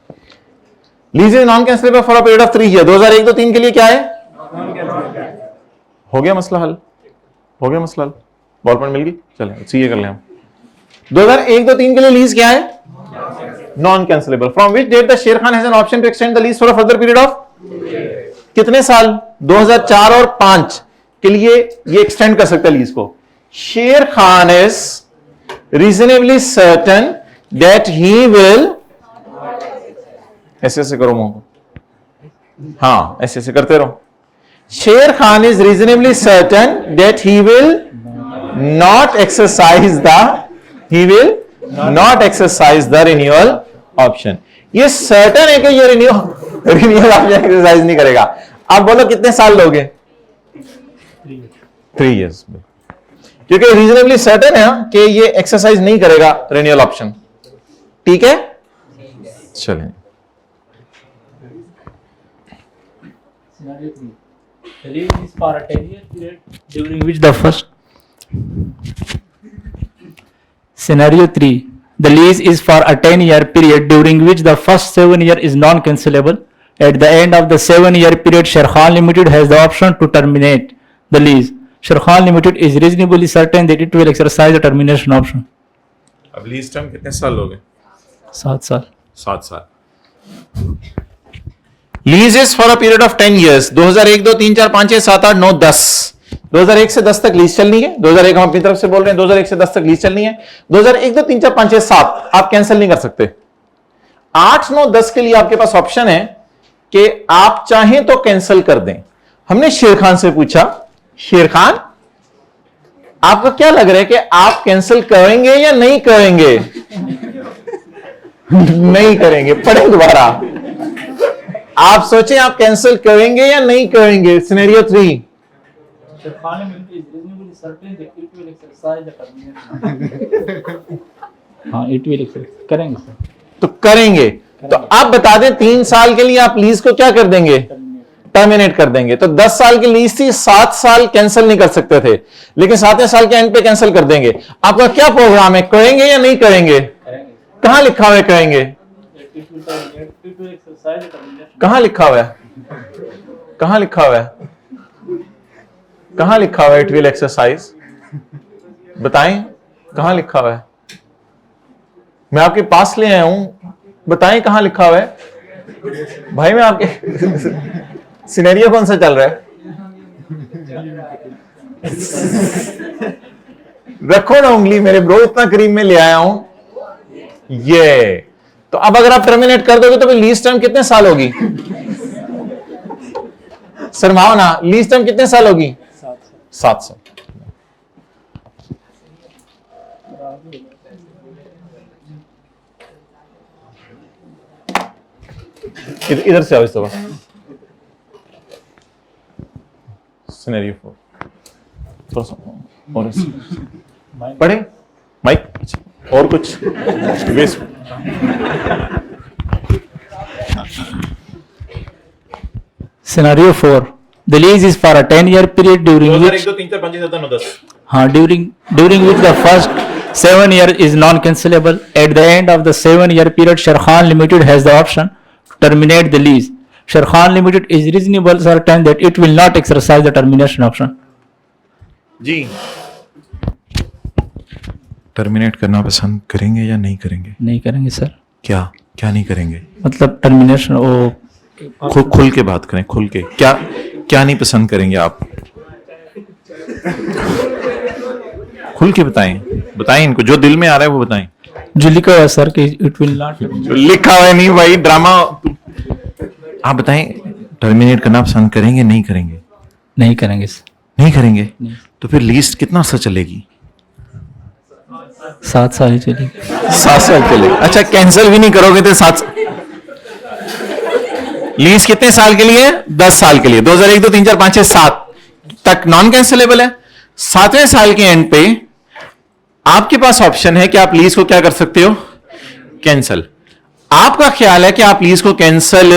Lease is non-cancelable for a period of 3 years. 2001, 2, 3 के लिए क्या है? हो गया मसला हल, हो गया मसला हल. बॉल पॉइंट मिल गई. चले सीए कर लें हम. 2001, 2, 3 के लिए लीज क्या है? Non cancellable. From which date the Sher Khan has an option to extend the lease for a further period of कितने साल? 2004 और 5 के लिए ये एक्सटेंड कर सकता है लीज को. शेर Khan is reasonably certain that he will, ऐसे ऐसे करो मुंह को, हाँ ऐसे ऐसे करते रहो. शेर Khan is reasonably certain that he will not exercise the renewal option. ये सर्टन है कि ये रिन्यूअल ऑप्शन एक्सरसाइज नहीं करेगा. आप बोलो कितने साल लोगे? 3 years. क्योंकि रीजनेबली सर्टेन है कि ये एक्सरसाइज नहीं करेगा रिन्यूअल ऑप्शन. ठीक है, चलें. Scenario 3. The lease is for a 10-year period during which the first. Scenario 3. The lease is for a 10-year period during which the first 7 years is non-cancelable. At the end of the 7-year period, Sher Khan Limited has the option to terminate the lease. Sher Khan Limited is reasonably certain that it will exercise the termination option. अब lease term कितने साल लोगे? 7 साल. 7 साल. Lease is for a period of 10 years. 2001, 2, 3, 4, 5, 6, 7, 8, 9, 10. 2001 से 10 तक lease चलनी है. 2001 हम अपनी तरफ से बोल रहे हैं, 2001 से 10 तक लीज चलनी है. 2001, 2, 3, 4, 5, 6, 7 आप कैंसिल नहीं कर सकते. 8, 9, 10 के लिए आपके पास ऑप्शन है कि आप चाहें तो कैंसिल कर दें. हमने शेर खान से पूछा, शेर खान आपको क्या लग रहा है कि आप कैंसिल करेंगे या नहीं करेंगे? नहीं करेंगे. पढ़े दोबारा. आप सोचें आप कैंसिल करेंगे या नहीं करेंगे. Scenario 3. Sher Khan Limited is reasonably certain that it will exercise the termination. हाँ, it will exercise. करेंगे सर. तो करेंगे. तो आप बता दें 3 साल के लिए आप लीज को क्या कर देंगे? टर्मिनेट कर देंगे. तो 10 साल की लीज थी, 7 साल कैंसिल नहीं कर सकते थे, लेकिन 7वें साल के एंड पे कैंसिल कर देंगे. आपका क्या प्रोग्राम है? करेंगे या नहीं करेंगे? कहां लिखा हुआ है करेंगे? कहां लिखा हुआ है? कहां लिखा हुआ है? कहां लिखा हुआ है इट विल एक्सरसाइज? बताएं कहां लिखा हुआ है? मैं आपके पास ले आया हूं, बताएं कहां लिखा हुआ है? भाई मैं आपके सिनेरियो कौन सा चल रहा है? रखो ना उंगली मेरे ब्रो, इतना करीब में ले आया हूं. ये तो अब अगर आप टर्मिनेट कर दोगे तो लीज टर्म कितने साल होगी? शर्माओ ना, लीज टर्म कितने साल होगी? 7 साल. इधर से आओ इस दफा. सिनेरियो 4 थोड़ा सा और पढ़े माइक और कुछ waste. Scenario 4. The lease is for a 10-year period during which 1, 2, 3, 4, 5, 6, 7, 8, 9, 10. हाँ, during which the first 7 years is non-cancelable. At the end of the 7-year period, Sher Khan Limited has the option to terminate the lease. Sher Khan Limited is reasonably certain that it will not exercise the termination option. जी terminate करना पसंद करेंगे या नहीं करेंगे? नहीं करेंगे sir. क्या क्या नहीं करेंगे? मतलब टर्मिनेशन वो खुल के बात करें, खुल के। क्या क्या नहीं पसंद करेंगे आप? खुल के बताएं, बताएं इनको, जो दिल में आ रहा है वो बताएं। जो लिखा हुआ है सर कि इट विल नॉट। लिखा हुआ है नहीं भाई, ड्रामा। आप बताएं, टर्मिनेट करना पसंद करेंगे नहीं करेंगे? नहीं करेंगे सर। नहीं करेंगे। तो फिर लीस्ट कितना सा चलेगी? 7 साल ही चलेगी। 7 साल चलेगी। अच्छा, कैंसिल भी नहीं करोगे तो 7। लीज कितने साल के लिए? 10 साल के लिए। 2001, 2, 3, 4, 5, 6, 7 तक नॉन कैंसिलेबल है। 7वें साल के एंड पे आपके पास ऑप्शन है कि आप लीज को क्या कर सकते हो? कैंसिल। आपका ख्याल है कि आप लीज को कैंसिल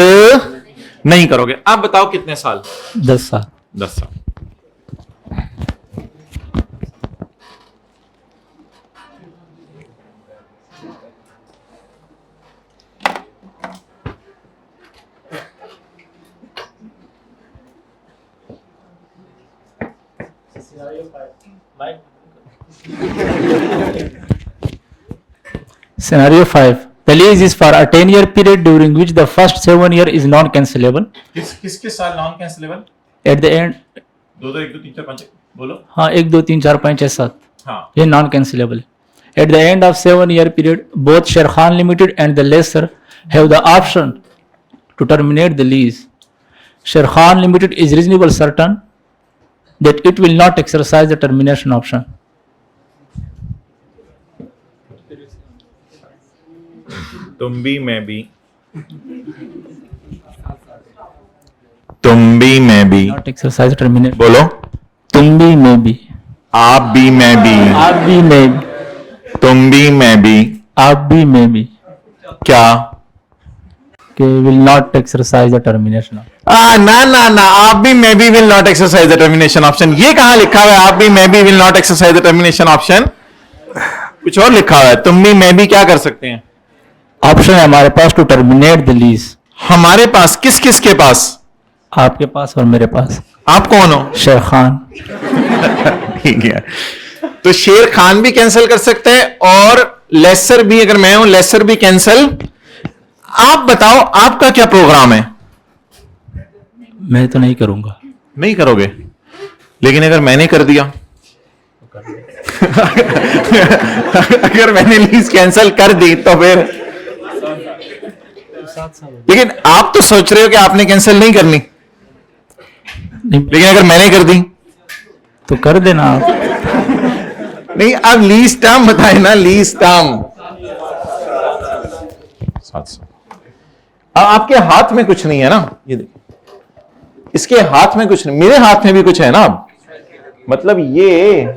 नहीं करोगे। आप बताओ कितने साल? 10 साल। 10 साल। Scenario 5. The lease is for a 10-year period during which the first 7 year is non-cancelable. किसके साल non cancellable? At the end, 2001, 2, 3, 4, 5 बोलो। हाँ 1, 2, 3, 4, 5, 6, 7 हाँ। ये non-cancelable. At the end of 7-year period, both Sher Khan Limited and the lessor have the option to terminate the lease. Sher Khan Limited is reasonably certain that it will not exercise the termination option. तुम भी मैं भी, तुम भी मैं भी, Not exercise the termination. बोलो। तुम भी मैं भी, आप भी मैं भी, आप भी मैं भी, तुम भी मैं भी, आप भी मैं भी, क्या? कि will not exercise the termination option. ना ना ना, आप भी मैं भी will not exercise the termination option. ये कहां लिखा हुआ है आप भी मैं भी will not exercise the termination option? कुछ और लिखा हुआ है। तुम भी मैं भी क्या कर सकते हैं? ऑप्शन है हमारे पास टू टर्मिनेट द लीज। हमारे पास किस किस के पास? आपके पास और मेरे पास। आप कौन हो? शेर खान। ठीक है, तो शेर खान भी कैंसिल कर सकते हैं और लेसर भी, अगर मैं हूं लेसर भी कैंसिल। आप बताओ आपका क्या प्रोग्राम है? मैं तो नहीं करूंगा। नहीं करोगे, लेकिन अगर मैंने कर दिया अगर मैंने लीज कैंसिल कर दी तो फिर? लेकिन आप तो सोच रहे हो कि आपने कैंसिल नहीं करनी, नहीं, लेकिन अगर मैंने कर दी तो कर देना आप। नहीं, अब लीज टर्म बताए ना, लीज टर्म 700। अब आपके हाथ में कुछ नहीं है ना, ये देखिए, इसके हाथ में कुछ नहीं, मेरे हाथ में भी कुछ है ना। अब मतलब ये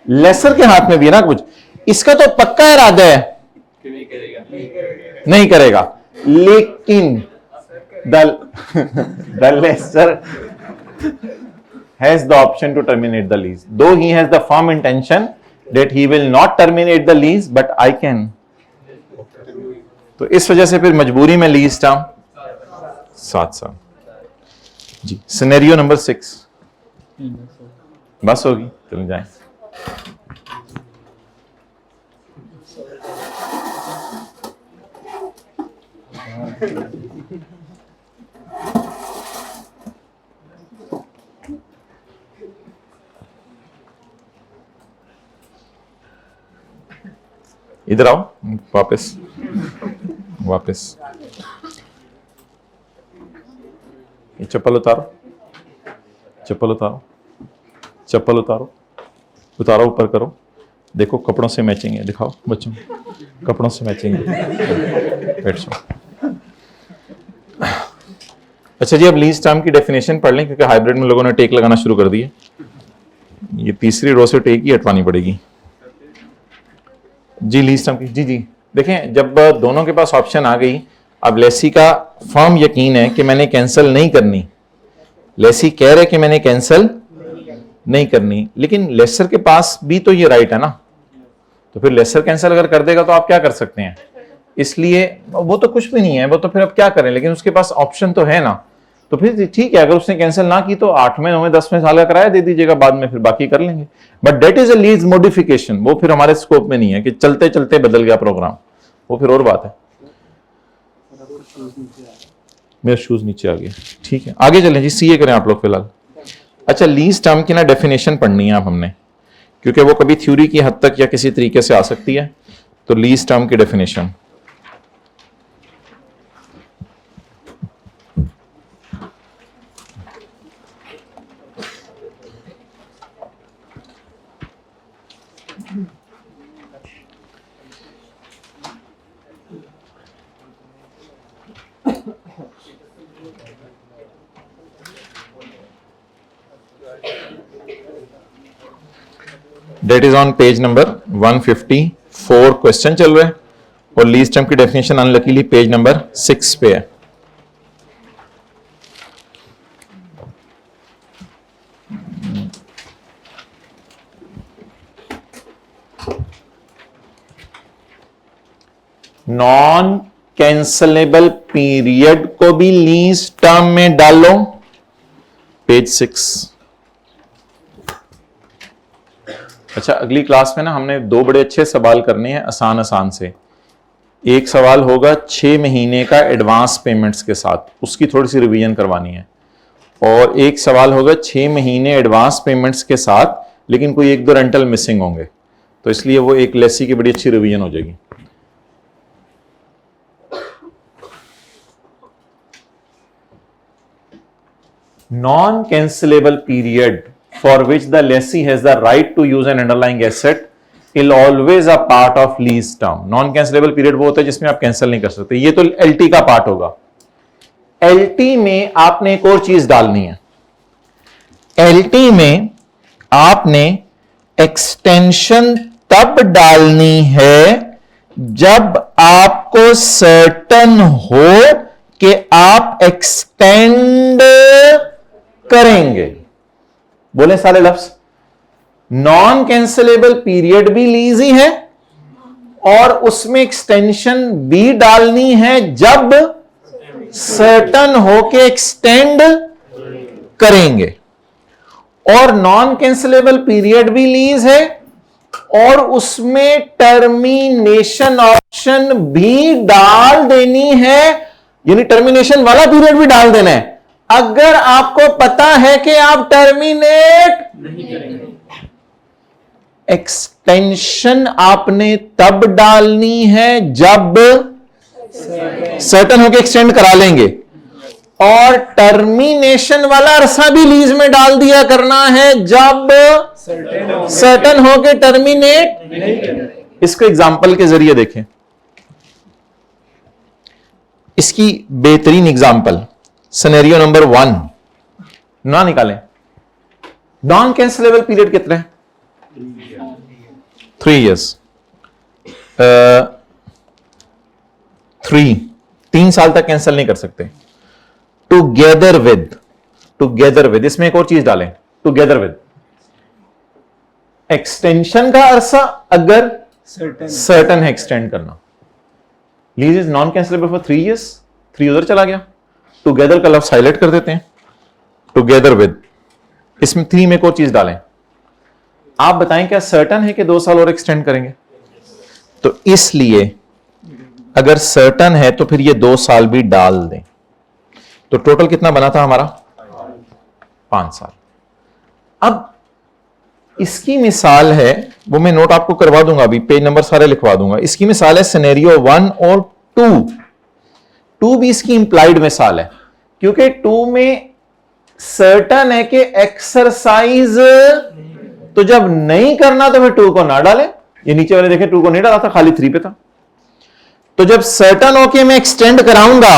लेसर के हाथ में भी है ना कुछ। इसका तो पक्का इरादा है नहीं करेगा, लेकिन the lessor has the option to terminate the lease, though he has the firm intention that he will not terminate the lease, but I can. तो इस वजह से फिर मजबूरी में लीज टर्म 7 साल। जी, सिनेरियो नंबर 6 बस होगी, चल जाए। इधर आओ, वापस वापस। ये चप्पल उतारो, चप्पल उतारो, चप्पल उतारो, उतारो, ऊपर करो। देखो कपड़ों से मैचिंग है, दिखाओ बच्चों, कपड़ों से मैचिंग है। बैठ जाओ। अच्छा जी, अब लीज टर्म की डेफिनेशन पढ़ लें, क्योंकि हाइब्रिड में लोगों ने टेक लगाना शुरू कर दी है। ये तीसरी रो से टेक ही हटवानी पड़ेगी जी। लीज टर्म की जी जी देखें, जब दोनों के पास ऑप्शन आ गई, अब लेसी का फर्म यकीन है कि मैंने कैंसिल नहीं करनी। लेसी कह रहे कि मैंने कैंसिल नहीं करनी, लेकिन लेसर के पास भी तो ये राइट है ना। तो फिर लेसर कैंसिल अगर कर देगा तो आप क्या कर सकते हैं? इसलिए वो तो कुछ भी नहीं है, वो तो फिर अब क्या करें, लेकिन उसके पास ऑप्शन तो है ना। तो फिर ठीक है, अगर उसने कैंसिल ना की तो 8वें 9वें 10वें साल का किराया दे दीजिएगा, बाद में फिर बाकी कर लेंगे। But that is a lease modification, वो फिर हमारे स्कोप में नहीं है कि चलते चलते बदल गया प्रोग्राम, वो फिर और बात है। मेरे शूज नीचे आ गए, ठीक है आगे चलें जी, सीए करें आप लोग फिलहाल। अच्छा, लीज टर्म की ना डेफिनेशन पढ़नी है आप हमने, क्योंकि वो कभी थ्योरी की हद तक या किसी तरीके से आ सकती है। तो लीज टर्म की definition, that is on page number 154, question चल रहा है, और लीज टर्म की डेफिनेशन अनलकीली पेज नंबर 6 पे है। नॉन कैंसलेबल पीरियड को भी लीज टर्म में डालो, पेज 6। अच्छा, अगली क्लास में ना हमने 2 बड़े अच्छे सवाल करने हैं आसान आसान से। एक सवाल होगा 6 महीने का एडवांस पेमेंट्स के साथ, उसकी थोड़ी सी रिवीजन करवानी है, और एक सवाल होगा 6 महीने एडवांस पेमेंट्स के साथ लेकिन कोई 1-2 रेंटल मिसिंग होंगे, तो इसलिए वो एक लेसी की बड़ी अच्छी रिवीजन हो जाएगी। Non cancellable period for which the lessee has the right to use an underlying asset is always a part of lease term. Non cancelable period वो होता है जिसमें आप कैंसिल नहीं कर सकते, ये तो LT का पार्ट होगा। LT में आपने एक और चीज डालनी है, LT में आपने एक्सटेंशन तब डालनी है जब आपको सर्टन हो कि आप एक्सटेंड करेंगे। बोले सारे लफ्ज, नॉन कैंसिलेबल पीरियड भी लीज ही है और उसमें एक्सटेंशन भी डालनी है जब सर्टन होके एक्सटेंड करेंगे, और नॉन कैंसिलेबल पीरियड भी लीज है और उसमें टर्मिनेशन ऑप्शन भी डाल देनी है, यानी टर्मिनेशन वाला पीरियड भी डाल देना है अगर आपको पता है कि आप टर्मिनेट नहीं करेंगे। एक्सटेंशन आपने तब डालनी है जब सर्टन होके एक्सटेंड करा लेंगे, और टर्मिनेशन वाला अरसा भी लीज में डाल दिया करना है जब सर्टन होके टर्मिनेट नहीं करेंगे। इसको एग्जांपल के जरिए देखें, इसकी बेहतरीन एग्जांपल सिनेरियो नंबर 1 ना निकालें। नॉन कैंसिलेबल पीरियड कितना है? 3 years। 3 साल तक कैंसिल नहीं कर सकते। टुगेदर विद इसमें एक और चीज डालें, टुगेदर विद एक्सटेंशन का अरसा अगर सर्टन है एक्सटेंड करना। Lease is non cancellable for 3 years, 3 उधर चला गया, टुगेदर का लफ्ज हाईलाइट कर देते हैं, टुगेदर विद, इसमें 3 में एक और चीज डालें। आप बताएं क्या सर्टन है कि 2 साल और एक्सटेंड करेंगे? तो इसलिए अगर सर्टन है तो फिर ये 2 साल भी डाल दें, तो टोटल कितना बना था हमारा? 5 साल। अब इसकी मिसाल है, वो मैं नोट आपको करवा दूंगा, अभी पेज नंबर सारे लिखवा दूंगा। इसकी मिसाल है सिनेरियो 1 और 2 भी इसकी इंप्लाइड मिसाल है, क्योंकि 2 में सर्टन है कि एक्सरसाइज, तो जब नहीं करना तो फिर 2 को ना डालें। ये नीचे वाले देखें 2 को नहीं डाला था, खाली 3 पे था। तो जब सर्टन हो के मैं एक्सटेंड कराऊंगा,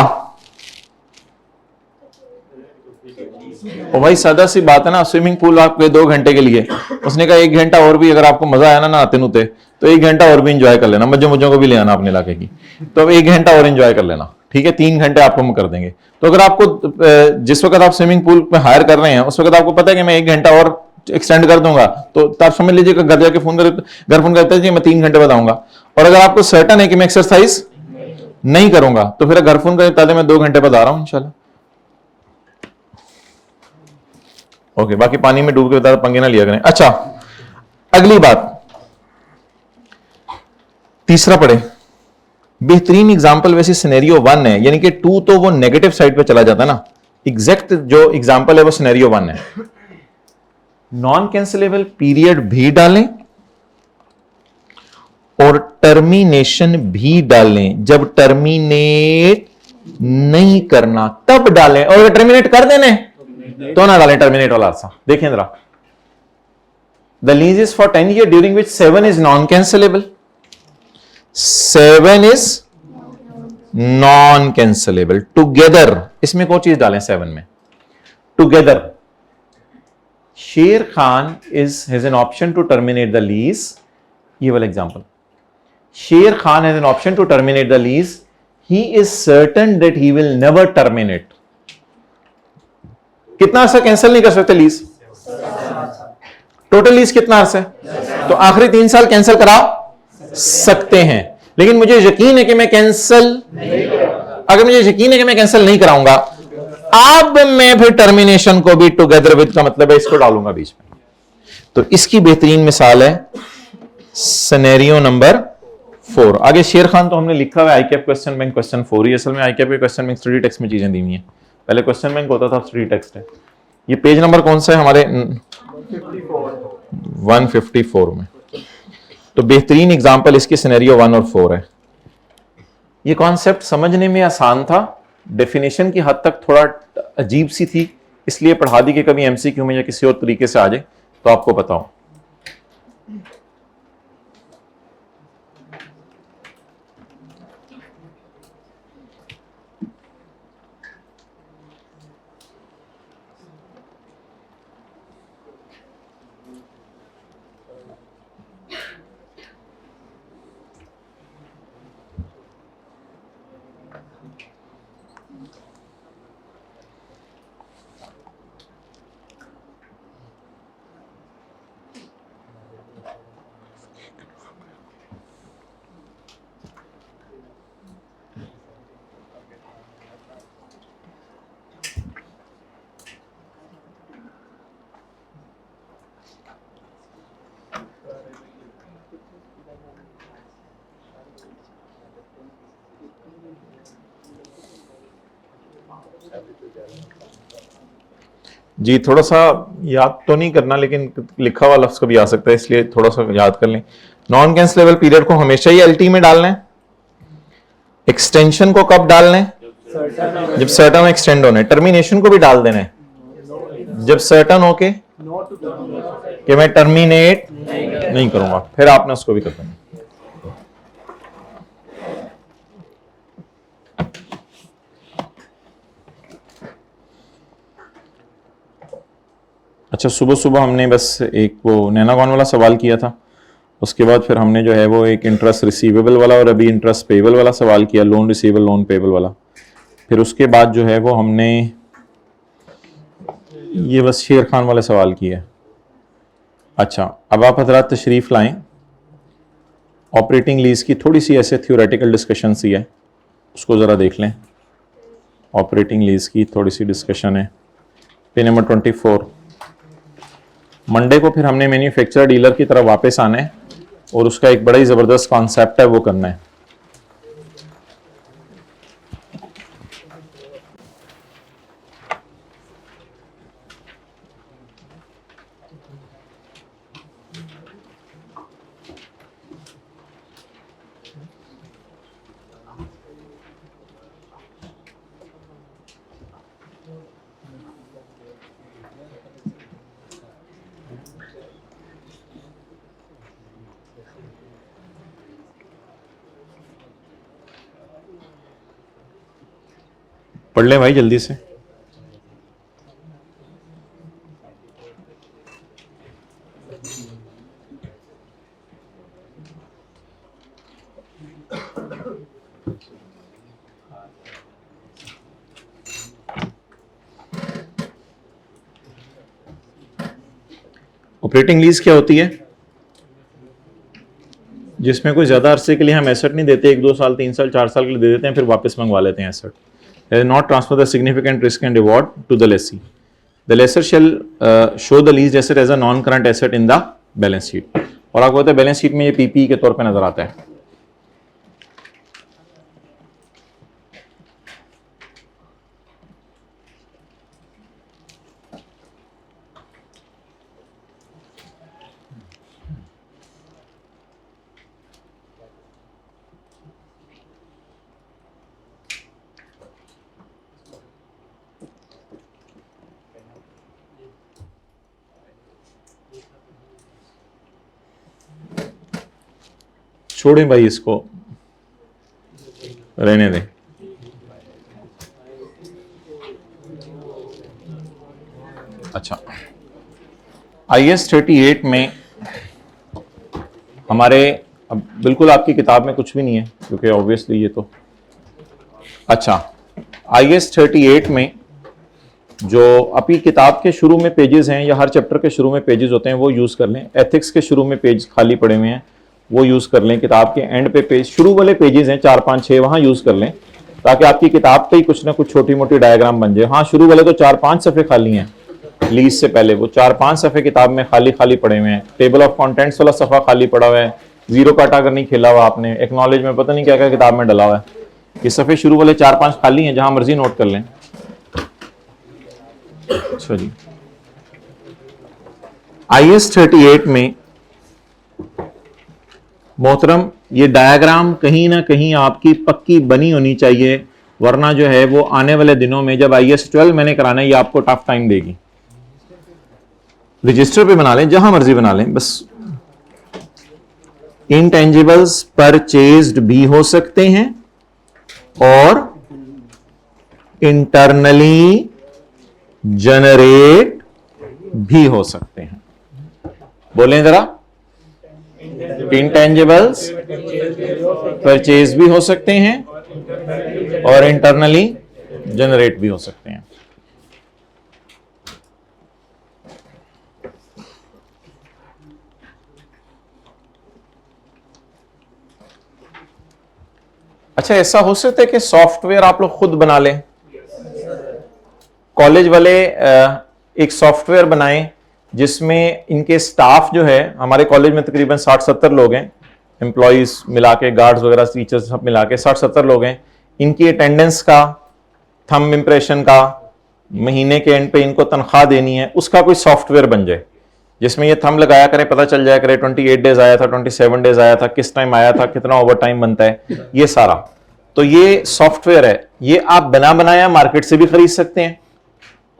ओ भाई सादा सी बात है ना, स्विमिंग पूल आपके 2 घंटे के लिए, उसने कहा 1 घंटा और भी अगर आपको मजा आया ना नहाते नुते तो 1 घंटा और भी इंजॉय कर लेना, मज्जों को भी ले आना अपने इलाके की, तो 1 घंटा और इंजॉय कर लेना, ठीक है 3 घंटे आपको हम कर देंगे। तो अगर आपको जिस वक्त आप स्विमिंग पूल में हायर कर रहे हैं उस वक्त आपको पता है कि मैं 1 घंटा और एक्सटेंड कर दूंगा, तो आप समझ लीजिए घर जाके फोन करते हैं मैं 3 घंटे बताऊंगा। और अगर आपको सर्टन है कि मैं एक्सरसाइज नहीं करूंगा तो फिर घर फोन करते मैं 2 घंटे बता रहा हूं इंशाल्लाह। ओके, बाकी पानी में डूब के बता, पंगे ना लिया करें। अच्छा, अगली बात, तीसरा पढ़े। बेहतरीन एग्जाम्पल वैसे सिनेरियो 1 है, यानी कि 2 तो वो नेगेटिव साइड पे चला जाता है ना। एग्जैक्ट जो एग्जाम्पल है वो सिनेरियो 1 है। नॉन कैंसिलेबल पीरियड भी डालें और टर्मिनेशन भी डालें। जब टर्मिनेट नहीं करना तब डालें, और अगर टर्मिनेट कर देने तो ना डालें टर्मिनेट वाला अरसा। देखें जरा, the lease is for 10 year during which 7 is non cancellable, 7 is non cancellable together. इसमें कोई चीज डालें 7 में, together. Sher Khan has an option to terminate the lease, ये वाला example. Sher Khan has an option to terminate the lease, he is certain that he will never terminate. कितना अर्सा cancel नहीं कर सकते लीज? टोटल लीज कितना अर्सा है? तो आखिरी 3 साल कैंसिल करा सकते हैं, लेकिन मुझे यकीन है कि मैं कैंसिल, अगर मुझे यकीन है कि मैं कैंसिल नहीं कराऊंगा, अब मैं फिर टर्मिनेशन को भी टुगेदर विद का मतलब है इसको डालूंगा बीच में। तो इसकी बेहतरीन मिसाल है सिनेरियो नंबर 4। आगे शेर खान तो हमने लिखा हुआ है आईकैप क्वेश्चन बैंक क्वेश्चन 4 ही, असल में आईकैप के क्वेश्चन बैंक स्टडी टेक्स्ट में चीजें दी हुई हैं। पहले क्वेश्चन बैंक होता था, स्टडी टेक्स्ट है। ये पेज नंबर कौन सा है हमारे? 154 में। तो बेहतरीन एग्जांपल इसके सिनेरियो 1 और 4 है। ये कॉन्सेप्ट समझने में आसान था, डेफिनेशन की हद तक थोड़ा अजीब सी थी, इसलिए पढ़ा दी कि कभी एमसीक्यू में या किसी और तरीके से आ जाए तो आपको बताऊं। जी थोड़ा सा याद तो नहीं करना, लेकिन लिखा हुआ लफ्ज कभी आ सकता है, इसलिए थोड़ा सा याद कर लें। नॉन कैंसिलेबल पीरियड को हमेशा ही एलटी में डालना है। एक्सटेंशन को कब डालना है? जब सर्टन एक्सटेंड होने। टर्मिनेशन को भी डाल देना है जब सर्टन हो के कि मैं टर्मिनेट नहीं करूंगा, फिर आपने उसको भी कर देना। अच्छा, सुबह सुबह हमने बस एक वो नैनागॉन वाला सवाल किया था, उसके बाद फिर हमने जो है वो एक इंटरेस्ट रिसीवेबल वाला और अभी इंटरेस्ट पेएबल वाला सवाल किया, लोन रिसीवेबल लोन पेएबल वाला। फिर उसके बाद जो है वो हमने ये बस शेर खान वाले सवाल किए। अच्छा, अब आप हजरात तशरीफ लाएं, ऑपरेटिंग लीज की थोड़ी सी ऐसे थ्योरेटिकल डिस्कशन सी है, उसको ज़रा देख लें। ऑपरेटिंग लीज की थोड़ी सी डिस्कशन है, पेज नंबर 24। मंडे को फिर हमने मैन्युफैक्चरर डीलर की तरफ वापस आना है और उसका एक बड़ा ही ज़बरदस्त कॉन्सेप्ट है वो करना है। पढ़ लें भाई जल्दी से। ऑपरेटिंग लीज क्या होती है? जिसमें कोई ज्यादा अरसे के लिए हम एसेट नहीं देते, 1-2 साल 3 साल 4 साल के लिए दे देते हैं, फिर वापस मंगवा लेते हैं asset. Not transfer the significant risk and reward to the lessee. The lessor shall show the lease asset as a non current asset in the balance sheet. और आपको पता है बैलेंस शीट में ये पीपी के तौर पे नजर आता है। छोड़ें भाई, इसको रहने दें। अच्छा, IAS 38 में हमारे, अब बिल्कुल आपकी किताब में कुछ भी नहीं है क्योंकि ऑब्वियसली ये तो, अच्छा IAS 38 में जो आपकी किताब के शुरू में पेजेस हैं या हर चैप्टर के शुरू में पेजेस होते हैं वो यूज कर लें। एथिक्स के शुरू में पेज खाली पड़े हुए हैं, वो यूज कर लें। किताब के एंड पे पेज, शुरू वाले पेजेस हैं 4 5 6, वहां यूज कर लें ताकि आपकी किताब पे ही कुछ ना कुछ छोटी मोटी डायग्राम बन जाए। हाँ, शुरू वाले तो 4 5 सफ़े खाली हैं लीज से पहले, वो 4 5 सफ़े किताब में खाली खाली पड़े हुए हैं। टेबल ऑफ कंटेंट्स वाला सफ़ा खाली पड़ा हुआ है, जीरो काटा कर नहीं खेला हुआ आपने, एक्नॉलेज में पता नहीं क्या क्या किताब में डला हुआ है। ये सफ़े शुरू वाले 4 5 खाली हैं, जहां मर्जी नोट कर लें। अच्छा जी, IAS 38 में मोहतरम ये डायग्राम कहीं ना कहीं आपकी पक्की बनी होनी चाहिए, वरना जो है वो आने वाले दिनों में जब IAS 12 मैंने कराना है ये आपको टफ टाइम देगी। रजिस्टर पे बना लें, जहां मर्जी बना लें, बस इंटेंजिबल्स परचेज्ड भी हो सकते हैं और इंटरनली जनरेट भी हो सकते हैं। बोलें जरा, इंटेंजिबल्स परचेज भी हो सकते हैं और इंटरनली जनरेट भी हो सकते हैं। अच्छा, ऐसा हो सकता है कि सॉफ्टवेयर आप लोग खुद बना लें। कॉलेज वाले एक सॉफ्टवेयर बनाएं जिसमें इनके स्टाफ जो है, हमारे कॉलेज में तकरीबन 60-70 लोग हैं, एम्प्लॉइज मिला के, गार्ड्स वगैरह, टीचर्स सब मिला के 60-70 लोग हैं। इनकी अटेंडेंस का, थंब इंप्रेशन का, महीने के एंड पे इनको तनख्वाह देनी है, उसका कोई सॉफ्टवेयर बन जाए जिसमें ये थंब लगाया करे, पता चल जाया करे 28 डेज आया था, 27 डेज आया था, किस टाइम आया था, कितना ओवर टाइम बनता है, ये सारा। तो ये सॉफ्टवेयर है, ये आप बना बनाया मार्केट से भी खरीद सकते हैं,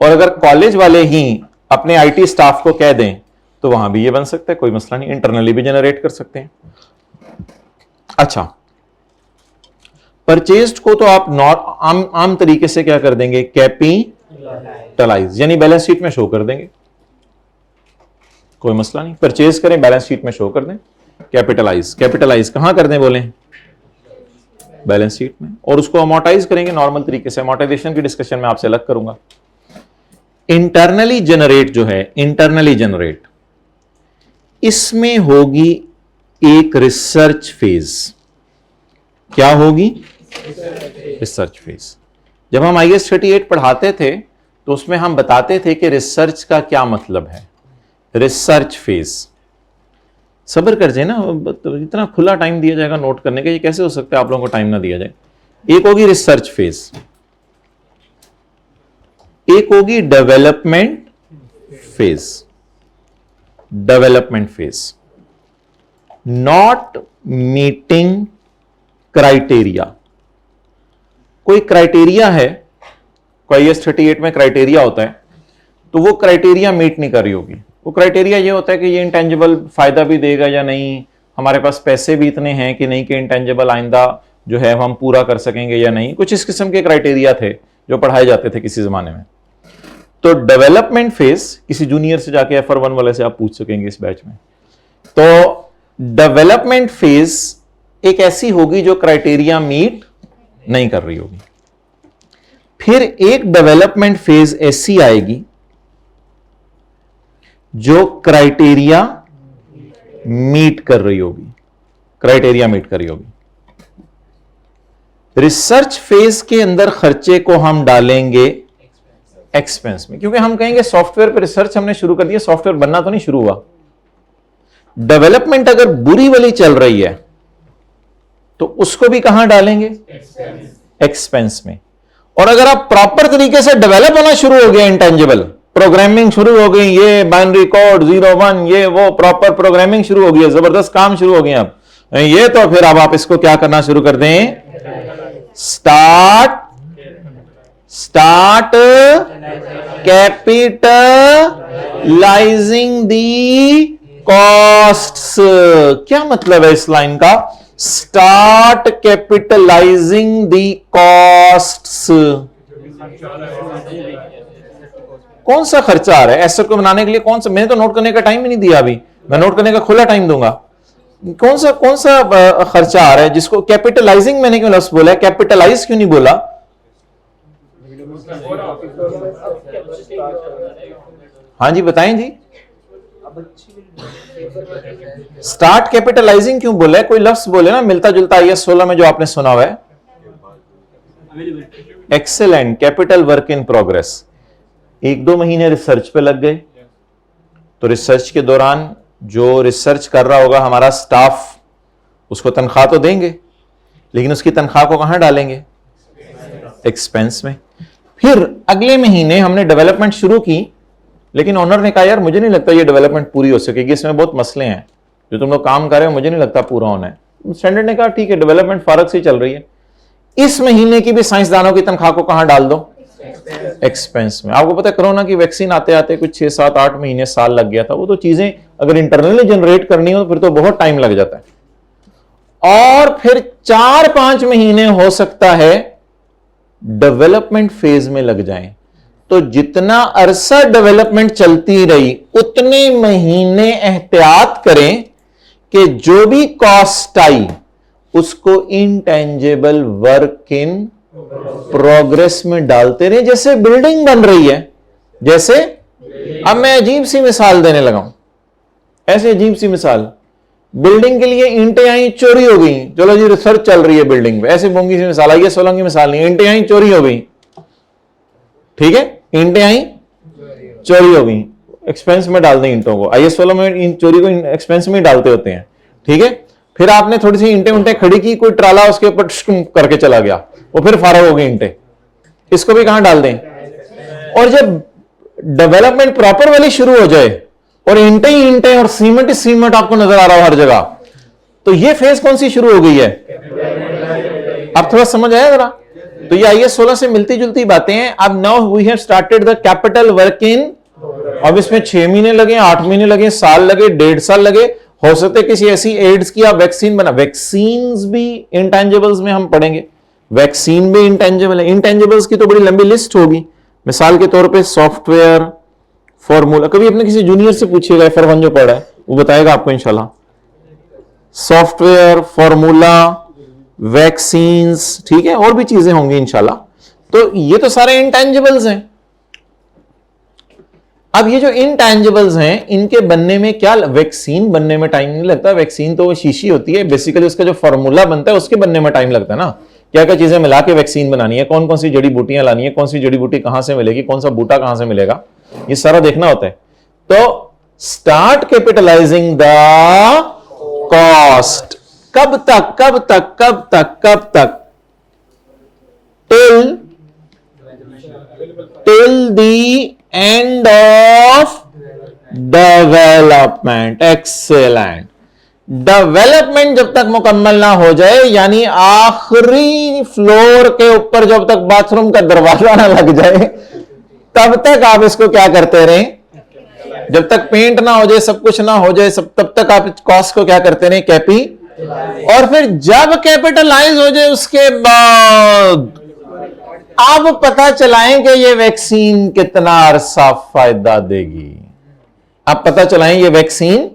और अगर कॉलेज वाले ही अपने IT स्टाफ को कह दें तो वहां भी ये बन सकता है, कोई मसला नहीं, इंटरनली भी जनरेट कर सकते हैं। अच्छा, परचेज्ड को तो आप आम तरीके से क्या कर देंगे, कैपिटलाइज, यानी बैलेंस शीट में शो कर देंगे, कोई मसला नहीं। परचेज करें, बैलेंस शीट में शो कर दें। कैपिटलाइज, कैपिटलाइज कहां कर दें बोले, बैलेंस शीट में। और उसको अमोर्टाइज करेंगे नॉर्मल तरीके से, अमोर्टाइजेशन की डिस्कशन में आपसे अलग करूंगा। इंटरनली जनरेट जो है, इंटरनली जनरेट, इसमें होगी एक रिसर्च फेज। क्या होगी, रिसर्च फेज। जब हम IAS 38 पढ़ाते थे तो उसमें हम बताते थे कि रिसर्च का क्या मतलब है। रिसर्च फेज, सब्र कर जाए ना, इतना खुला टाइम दिया जाएगा नोट करने का, ये कैसे हो सकता है आप लोगों को टाइम ना दिया जाए। एक होगी रिसर्च फेज, एक होगी development phase. Development phase, not meeting criteria. कोई क्राइटेरिया है, कोई IAS 38 में क्राइटेरिया होता है, तो वो क्राइटेरिया मीट नहीं कर रही होगी। वो क्राइटेरिया ये होता है कि ये इंटेंजिबल फायदा भी देगा या नहीं, हमारे पास पैसे भी इतने हैं कि नहीं कि इंटेंजिबल आइंदा जो है हम पूरा कर सकेंगे या नहीं। कुछ इस किस्म के क्राइटेरिया थे जो पढ़ाए जाते थे किसी जमाने में। तो डेवलपमेंट फेज, किसी जूनियर से जाके FR1 वाले से आप पूछ सकेंगे इस बैच में। तो डेवलपमेंट फेज एक ऐसी होगी जो क्राइटेरिया मीट नहीं कर रही होगी। फिर एक डेवलपमेंट फेज ऐसी आएगी जो क्राइटेरिया मीट कर रही होगी, क्राइटेरिया मीट कर रही होगी। रिसर्च फेज के अंदर खर्चे को हम डालेंगे एक्सपेंस में, क्योंकि हम कहेंगे सॉफ्टवेयर पे रिसर्च हमने शुरू कर दिया, सॉफ्टवेयर बनना तो नहीं शुरू हुआ। डेवलपमेंट अगर बुरी वाली चल रही है तो उसको भी कहां डालेंगे? एक्सपेंस में। और अगर आप प्रॉपर तरीके से डेवलप होना शुरू हो गया, इंटेंजिबल प्रोग्रामिंग शुरू हो गई, ये बाइनरी कोड 0 1 ये वो प्रॉपर प्रोग्रामिंग शुरू हो गई है, जबरदस्त काम शुरू हो गए अब ये, तो फिर अब आप इसको क्या करना शुरू कर दें? स्टार्ट कैपिटलाइजिंग दी कॉस्ट्स। क्या मतलब है इस लाइन का? स्टार्ट कैपिटलाइजिंग दी कॉस्ट्स। कौन सा खर्चा आ रहा है एसेट को बनाने के लिए? कौन सा? मैंने तो नोट करने का टाइम ही नहीं दिया अभी, मैं नोट करने का खुला टाइम दूंगा। कौन सा खर्चा आ रहा है जिसको कैपिटलाइजिंग मैंने क्यों लफ्ज बोला है? कैपिटलाइज क्यों नहीं बोला? हाँ जी बताएं जी। स्टार्ट कैपिटलाइजिंग क्यों बोला है? कोई लफ्ज बोले ना मिलता जुलता IAS 16 में जो आपने सुना हुआ है। Excellent, capital work in progress. 1-2 महीने रिसर्च पे लग गए, तो रिसर्च के दौरान जो रिसर्च कर रहा होगा हमारा स्टाफ, उसको तनख्वाह तो देंगे, लेकिन उसकी तनख्वाह को कहां डालेंगे? एक्सपेंस में। फिर अगले महीने हमने डेवलपमेंट शुरू की, लेकिन ओनर ने कहा यार मुझे नहीं लगता ये डेवलपमेंट पूरी हो सकेगी, इसमें बहुत मसले हैं, जो तुम लोग काम कर रहे हो मुझे नहीं लगता पूरा होना है। स्टैंडर्ड ने कहा ठीक है, डेवलपमेंट फारग से चल रही है, इस महीने की भी साइंसदानों की तनख्वाह को कहां डाल दो? एक्सपेंस में। आपको पता है कोरोना की वैक्सीन आते आते कुछ 6-7-8 महीने साल लग गया था। वो तो चीजें अगर इंटरनली जनरेट करनी हो फिर तो बहुत टाइम लग जाता है। और फिर 4-5 महीने हो सकता है डेवलपमेंट फेज में लग जाएं। तो जितना अरसा डेवलपमेंट चलती रही उतने महीने एहतियात करें कि जो भी कॉस्ट आई उसको इंटेंजिबल वर्क इन प्रोग्रेस में डालते रहे। जैसे बिल्डिंग बन रही है, जैसे अब मैं अजीब सी मिसाल देने लगा हूं, ऐसे अजीब सी मिसाल, बिल्डिंग के लिए ईंटें आई चोरी हो गई, चलो जी रिसर्च चल रही है बिल्डिंग पे, ऐसे बोंगी सी मिसाल आई, 16 की मिसाल नहीं, ईंटें आई चोरी हो गई, ठीक है, ईंटें आई चोरी हो गई, एक्सपेंस में डाल दें ईंटों को। IAS 16 में इन चोरी को एक्सपेंस में डालते होते हैं, ठीक है। फिर आपने थोड़ी सी ईंटें खड़ी की, कोई ट्राला उसके ऊपर करके चला गया, वो फिर फारग हो गई ईंटें, इसको भी कहां डाल दें? और जब डेवलपमेंट प्रॉपर वाली शुरू हो जाए और ईंटें ही ईंटें और सीमेंट ही सीमेंट आपको नजर आ रहा हो हर जगह, तो ये फेज कौन सी शुरू हो गई है? अब थोड़ा समझ आया जरा? तो ये IAS 16 से मिलती जुलती बातें हैं। अब now we have started the capital work in. अब इसमें 6 महीने लगे, 8 महीने लगे, साल लगे, 1.5 साल लगे, हो सकता है किसी ऐसी एड्स की आप वैक्सीन बना। वैक्सीन भी इंटेंजिबल्स में हम पढ़ेंगे, वैक्सीन भी इंटेंजिबल है। इंटेंजिबल्स की तो बड़ी लंबी लिस्ट होगी। मिसाल के तौर पे सॉफ्टवेयर, फॉर्मूला, कभी अपने किसी जूनियर से पूछिएगा, FR1 जो पढ़ा है वो बताएगा आपको इंशाल्लाह। सॉफ्टवेयर, फॉर्मूला, वैक्सीन्स, ठीक है, और भी चीजें होंगी इंशाल्लाह। तो ये तो सारे इंटेंजिबल्स हैं। अब ये जो इंटेंजिबल्स हैं इनके बनने में क्या, वैक्सीन बनने में टाइम नहीं लगता। वैक्सीन तो वो शीशी होती है, बेसिकली उसका जो फॉर्मूला बनता है उसके बनने में टाइम लगता है ना। क्या क्या चीजें मिला के वैक्सीन बनानी है, कौन कौन सी जड़ी बूटियां लानी है, कौन सी जड़ी बूटी कहां से मिलेगी, कौन सा बूटा कहां से मिलेगा, ये सारा देखना होता है। तो स्टार्ट कैपिटलाइजिंग द कॉस्ट। कब तक, कब तक, कब तक, कब तक? Till the end of development. Excellent. Development जब तक मुकम्मल ना हो जाए, यानी आखिरी फ्लोर के ऊपर जब तक बाथरूम का दरवाजा ना लग जाए, तब तक आप इसको क्या करते रहें? जब तक पेंट ना हो जाए, सब कुछ ना हो जाए, तब तक आप कॉस्ट को क्या करते रहें? कैपी। और फिर जब कैपिटलाइज हो जाए उसके बाद आप पता चलाएं कि ये वैक्सीन कितना अरसा फायदा देगी। आप पता चलाएं ये वैक्सीन,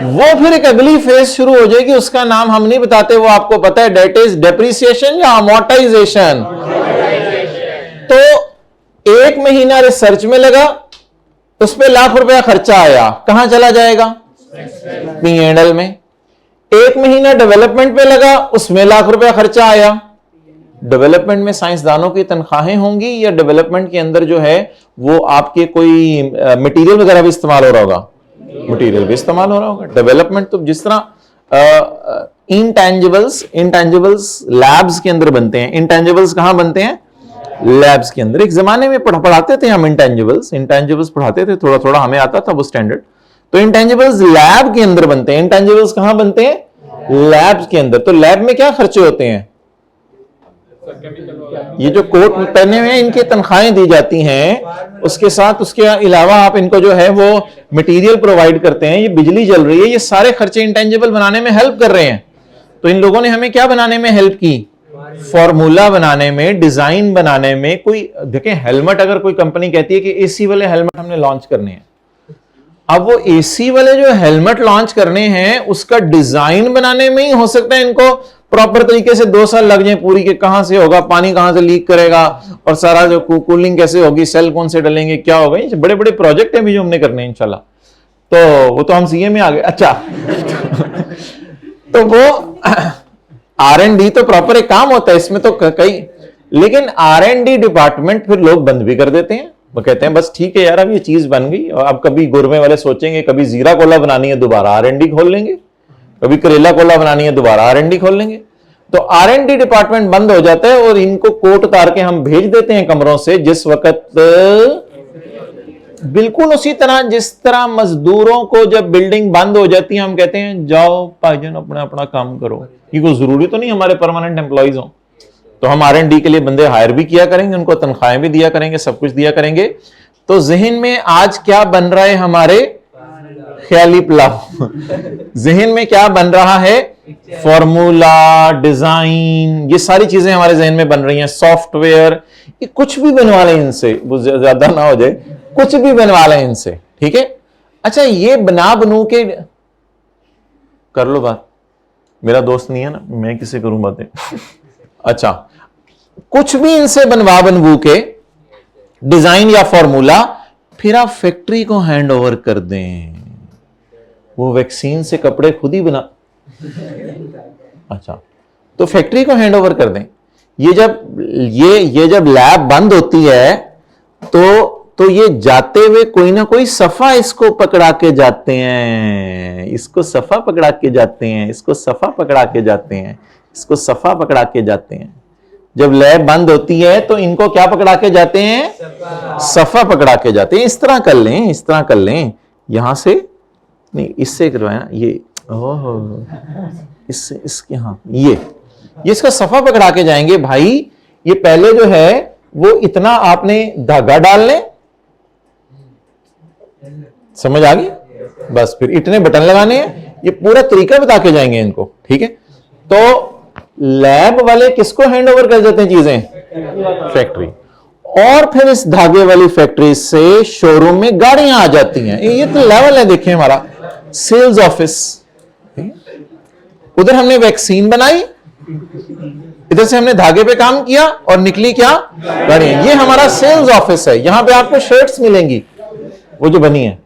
वो फिर एक अगली फेज शुरू हो जाएगी, उसका नाम हम नहीं बताते, वो आपको पता है, डेट इज डेप्रिसिएशन या अमोर्टाइजेशन। तो 1 महीना रिसर्च में लगा, उस पर ₹1,00,000 खर्चा आया, कहां चला जाएगा? P&L में। 1 महीना डेवलपमेंट पे लगा, उसमें ₹1,00,000 खर्चा आया, डेवलपमेंट में साइंसदानों की तनख्वाहें होंगी या डेवलपमेंट के अंदर जो है वो आपके कोई मटेरियल वगैरह भी इस्तेमाल हो रहा होगा? मटेरियल भी इस्तेमाल हो रहा होगा। डेवलपमेंट तो जिस तरह इंटेंजिबल्स लैब्स के अंदर बनते हैं, इंटेंजिबल्स कहां बनते हैं? लैब्स के अंदर। एक जमाने में पढ़ाते थे हम इंटेंजिबल्स पढ़ाते थे, थोड़ा थोड़ा हमें आता था वो स्टैंडर्ड। तो इंटेंजिबल्स लैब के अंदर बनते हैं। इंटेंजिबल्स कहां बनते हैं? लैब्स के अंदर। तो लैब में क्या खर्चे होते हैं? ये जो कोट पहने हुए हैं इनकी तनख्वाहें दी जाती हैं, उसके साथ उसके अलावा आप इनको जो है वो मटेरियल प्रोवाइड करते हैं, ये बिजली जल रही है, ये सारे खर्चे इंटेंजिबल बनाने में हेल्प कर रहे हैं। तो इन लोगों ने हमें क्या बनाने में हेल्प की? फॉर्मूला बनाने में, डिजाइन बनाने में। कोई देखें, हेलमेट अगर कोई कंपनी कहती है कि एसी वाले हेलमेट हमने लॉन्च करने हैं, अब वो एसी वाले जो हेलमेट लॉन्च करने हैं उसका डिजाइन बनाने में ही हो सकता है इनको प्रॉपर तरीके से 2 साल लग जाए पूरी के कहां से होगा, पानी कहां से लीक करेगा और सारा जो कूलिंग कैसे होगी, सेल कौन से डलेंगे, क्या होगा। ये बड़े बड़े प्रोजेक्ट हैं भी जो हमने करने हैं इंशाल्लाह। तो वो तो हम सीए में आ गए। अच्छा तो वो R&D तो प्रॉपर एक काम होता है इसमें तो कई, लेकिन R&D डिपार्टमेंट फिर लोग बंद भी कर देते हैं। वो कहते हैं बस ठीक है यार, अब ये चीज बन गई और अब कभी गुरमे वाले सोचेंगे कभी जीरा कोला बनानी है दोबारा R&D खोल लेंगे, कभी करेला कोला बनानी है दोबारा R&D खोल लेंगे। तो R&D डिपार्टमेंट बंद हो जाता है और इनको कोट उतार के हम भेज देते हैं कमरों से, जिस वक्त बिल्कुल उसी तरह जिस तरह मजदूरों को जब बिल्डिंग बंद हो जाती है हम कहते हैं जाओ भाईजान अपना अपना काम करो। ये कोई जरूरी तो नहीं हमारे परमानेंट एम्प्लॉइज हो, तो हम R&D के लिए बंदे हायर भी किया करेंगे, उनको तनख्वाहें भी दिया करेंगे, सब कुछ दिया करेंगे। तो जहन में आज क्या बन रहा है हमारे? ख्याली पुलाव। जहन में क्या बन रहा है? फॉर्मूला, डिजाइन, ये सारी चीजें हमारे जहन में बन रही हैं। सॉफ्टवेयर, ये कुछ भी बनवा लें इनसे, वो ज्यादा ना हो जाए, कुछ भी बनवा लें इनसे, ठीक है। अच्छा, ये बना बनू के कर लो बात, मेरा दोस्त नहीं है ना, मैं किसे करूं बातें। अच्छा, कुछ भी इनसे बनवा बनवू के डिजाइन या फॉर्मूला, फिर आप फैक्ट्री को हैंड ओवर कर दें, वो वैक्सीन से कपड़े खुद ही बना। अच्छा, तो फैक्ट्री को हैंड ओवर कर दें। ये जब लैब बंद होती है तो ये जाते हुए कोई ना कोई सफा इसको पकड़ा के जाते हैं, इसको सफा पकड़ा के जाते हैं, इसको सफा पकड़ा के जाते हैं, इसको सफा पकड़ा के जाते हैं। जब लैब बंद होती है तो इनको क्या पकड़ा के जाते हैं? सफा पकड़ा के जाते हैं। इस तरह कर लें, इस तरह कर लें, यहां से नहीं, इससे करवाया ये, ओह इससे, इसके, हाँ ये इसका सफा पकड़ा के जाएंगे। भाई ये पहले जो है वो इतना आपने धागा डाल लें, समझ आ गई? बस फिर इतने बटन लगाने हैं, ये पूरा तरीका बता के जाएंगे इनको, ठीक है। तो लैब वाले किसको हैंड ओवर कर देते हैं चीजें? फैक्ट्री। और फिर इस धागे वाली फैक्ट्री से शोरूम में गाड़ियां आ जाती हैं। ये तो लेवल है, देखें हमारा सेल्स ऑफिस। उधर हमने वैक्सीन बनाई, इधर से हमने धागे पे काम किया और निकली क्या? गाड़ियां। ये हमारा सेल्स ऑफिस है, यहां पे आपको शर्ट्स मिलेंगी वो जो बनी है।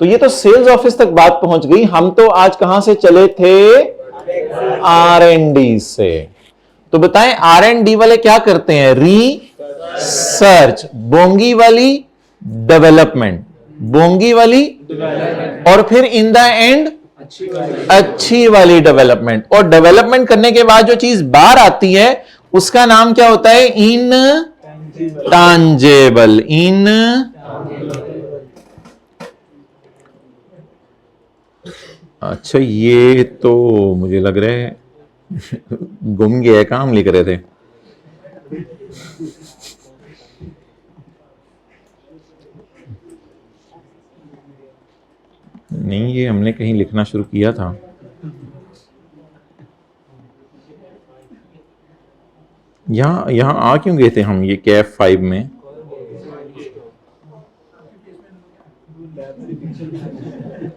तो ये तो सेल्स ऑफिस तक बात पहुंच गई। हम तो आज कहां से चले थे? R&D से। तो बताएं R&D वाले क्या करते हैं? रिसर्च। बोंगी वाली डेवलपमेंट, बोंगी वाली, और फिर इन द एंड अच्छी वाली डेवलपमेंट। और डेवलपमेंट करने के बाद जो चीज बाहर आती है उसका नाम क्या होता है? इनटांजिबल। अच्छा, ये तो मुझे लग रहा है गुम गया, काम लिख रहे थे। नहीं, ये हमने कहीं लिखना शुरू किया था। यहां आ क्यों गए थे हम? ये कैफ 5 में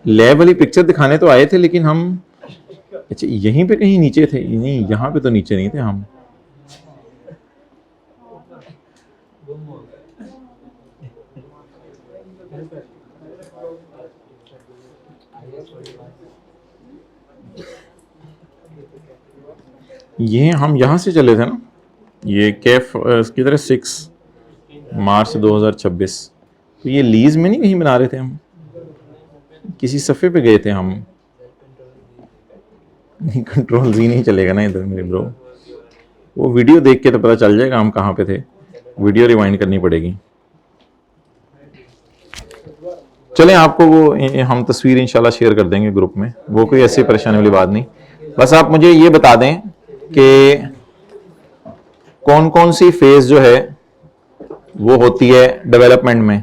लैब वाली पिक्चर दिखाने तो आए थे, लेकिन हम, अच्छा यहीं पे कहीं नीचे थे। नहीं, यहां पे तो नीचे नहीं थे हम। ये हम यहां से चले थे ना? ये कैफ किधर है? 6 मार्च 2026। तो ये लीज में नहीं कहीं बना रहे थे हम, किसी सफ़े पे गए थे हम। नहीं, कंट्रोल जी नहीं चलेगा ना इधर मेरे ब्रो, वो वीडियो देख के तो पता चल जाएगा हम कहाँ पे थे, वीडियो रिवाइंड करनी पड़ेगी। चलें, आपको वो हम तस्वीर इंशाल्लाह शेयर कर देंगे ग्रुप में, वो कोई ऐसी परेशानी वाली बात नहीं। बस आप मुझे ये बता दें कि कौन कौन सी फेज जो है वो होती है डेवलपमेंट में।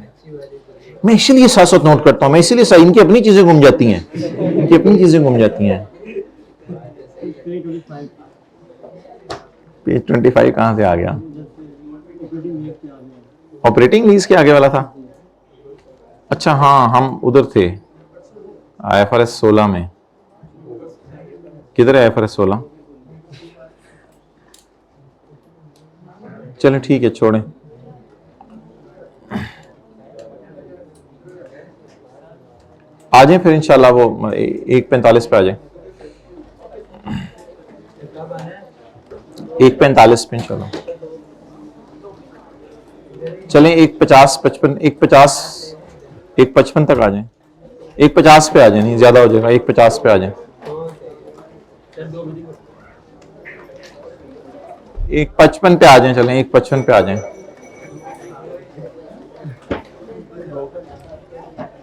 मैं इसीलिए साथ साथ नोट करता हूं, मैं इसीलिए इनकी अपनी चीजें घूम जाती हैं, इनकी अपनी चीजें घूम जाती हैं। पेज 25 कहां से आ गया? ऑपरेटिंग लीज के आगे वाला था। अच्छा हाँ, हम उधर थे IFRS 16 में। किधर है IFRS 16? चलें ठीक है, छोड़ें। आ जाए फिर इंशाल्लाह, वो 1:45 पे आ जाए, 1:45 पे इंशाल्लाह। चलें 1:55 तक आ जाए, 1:50 पे आ जाए, नहीं ज्यादा हो जाएगा, 1:50 पे आ जाए, 1:55 पे आ जाए। चलें 1:55 पे आ जाए।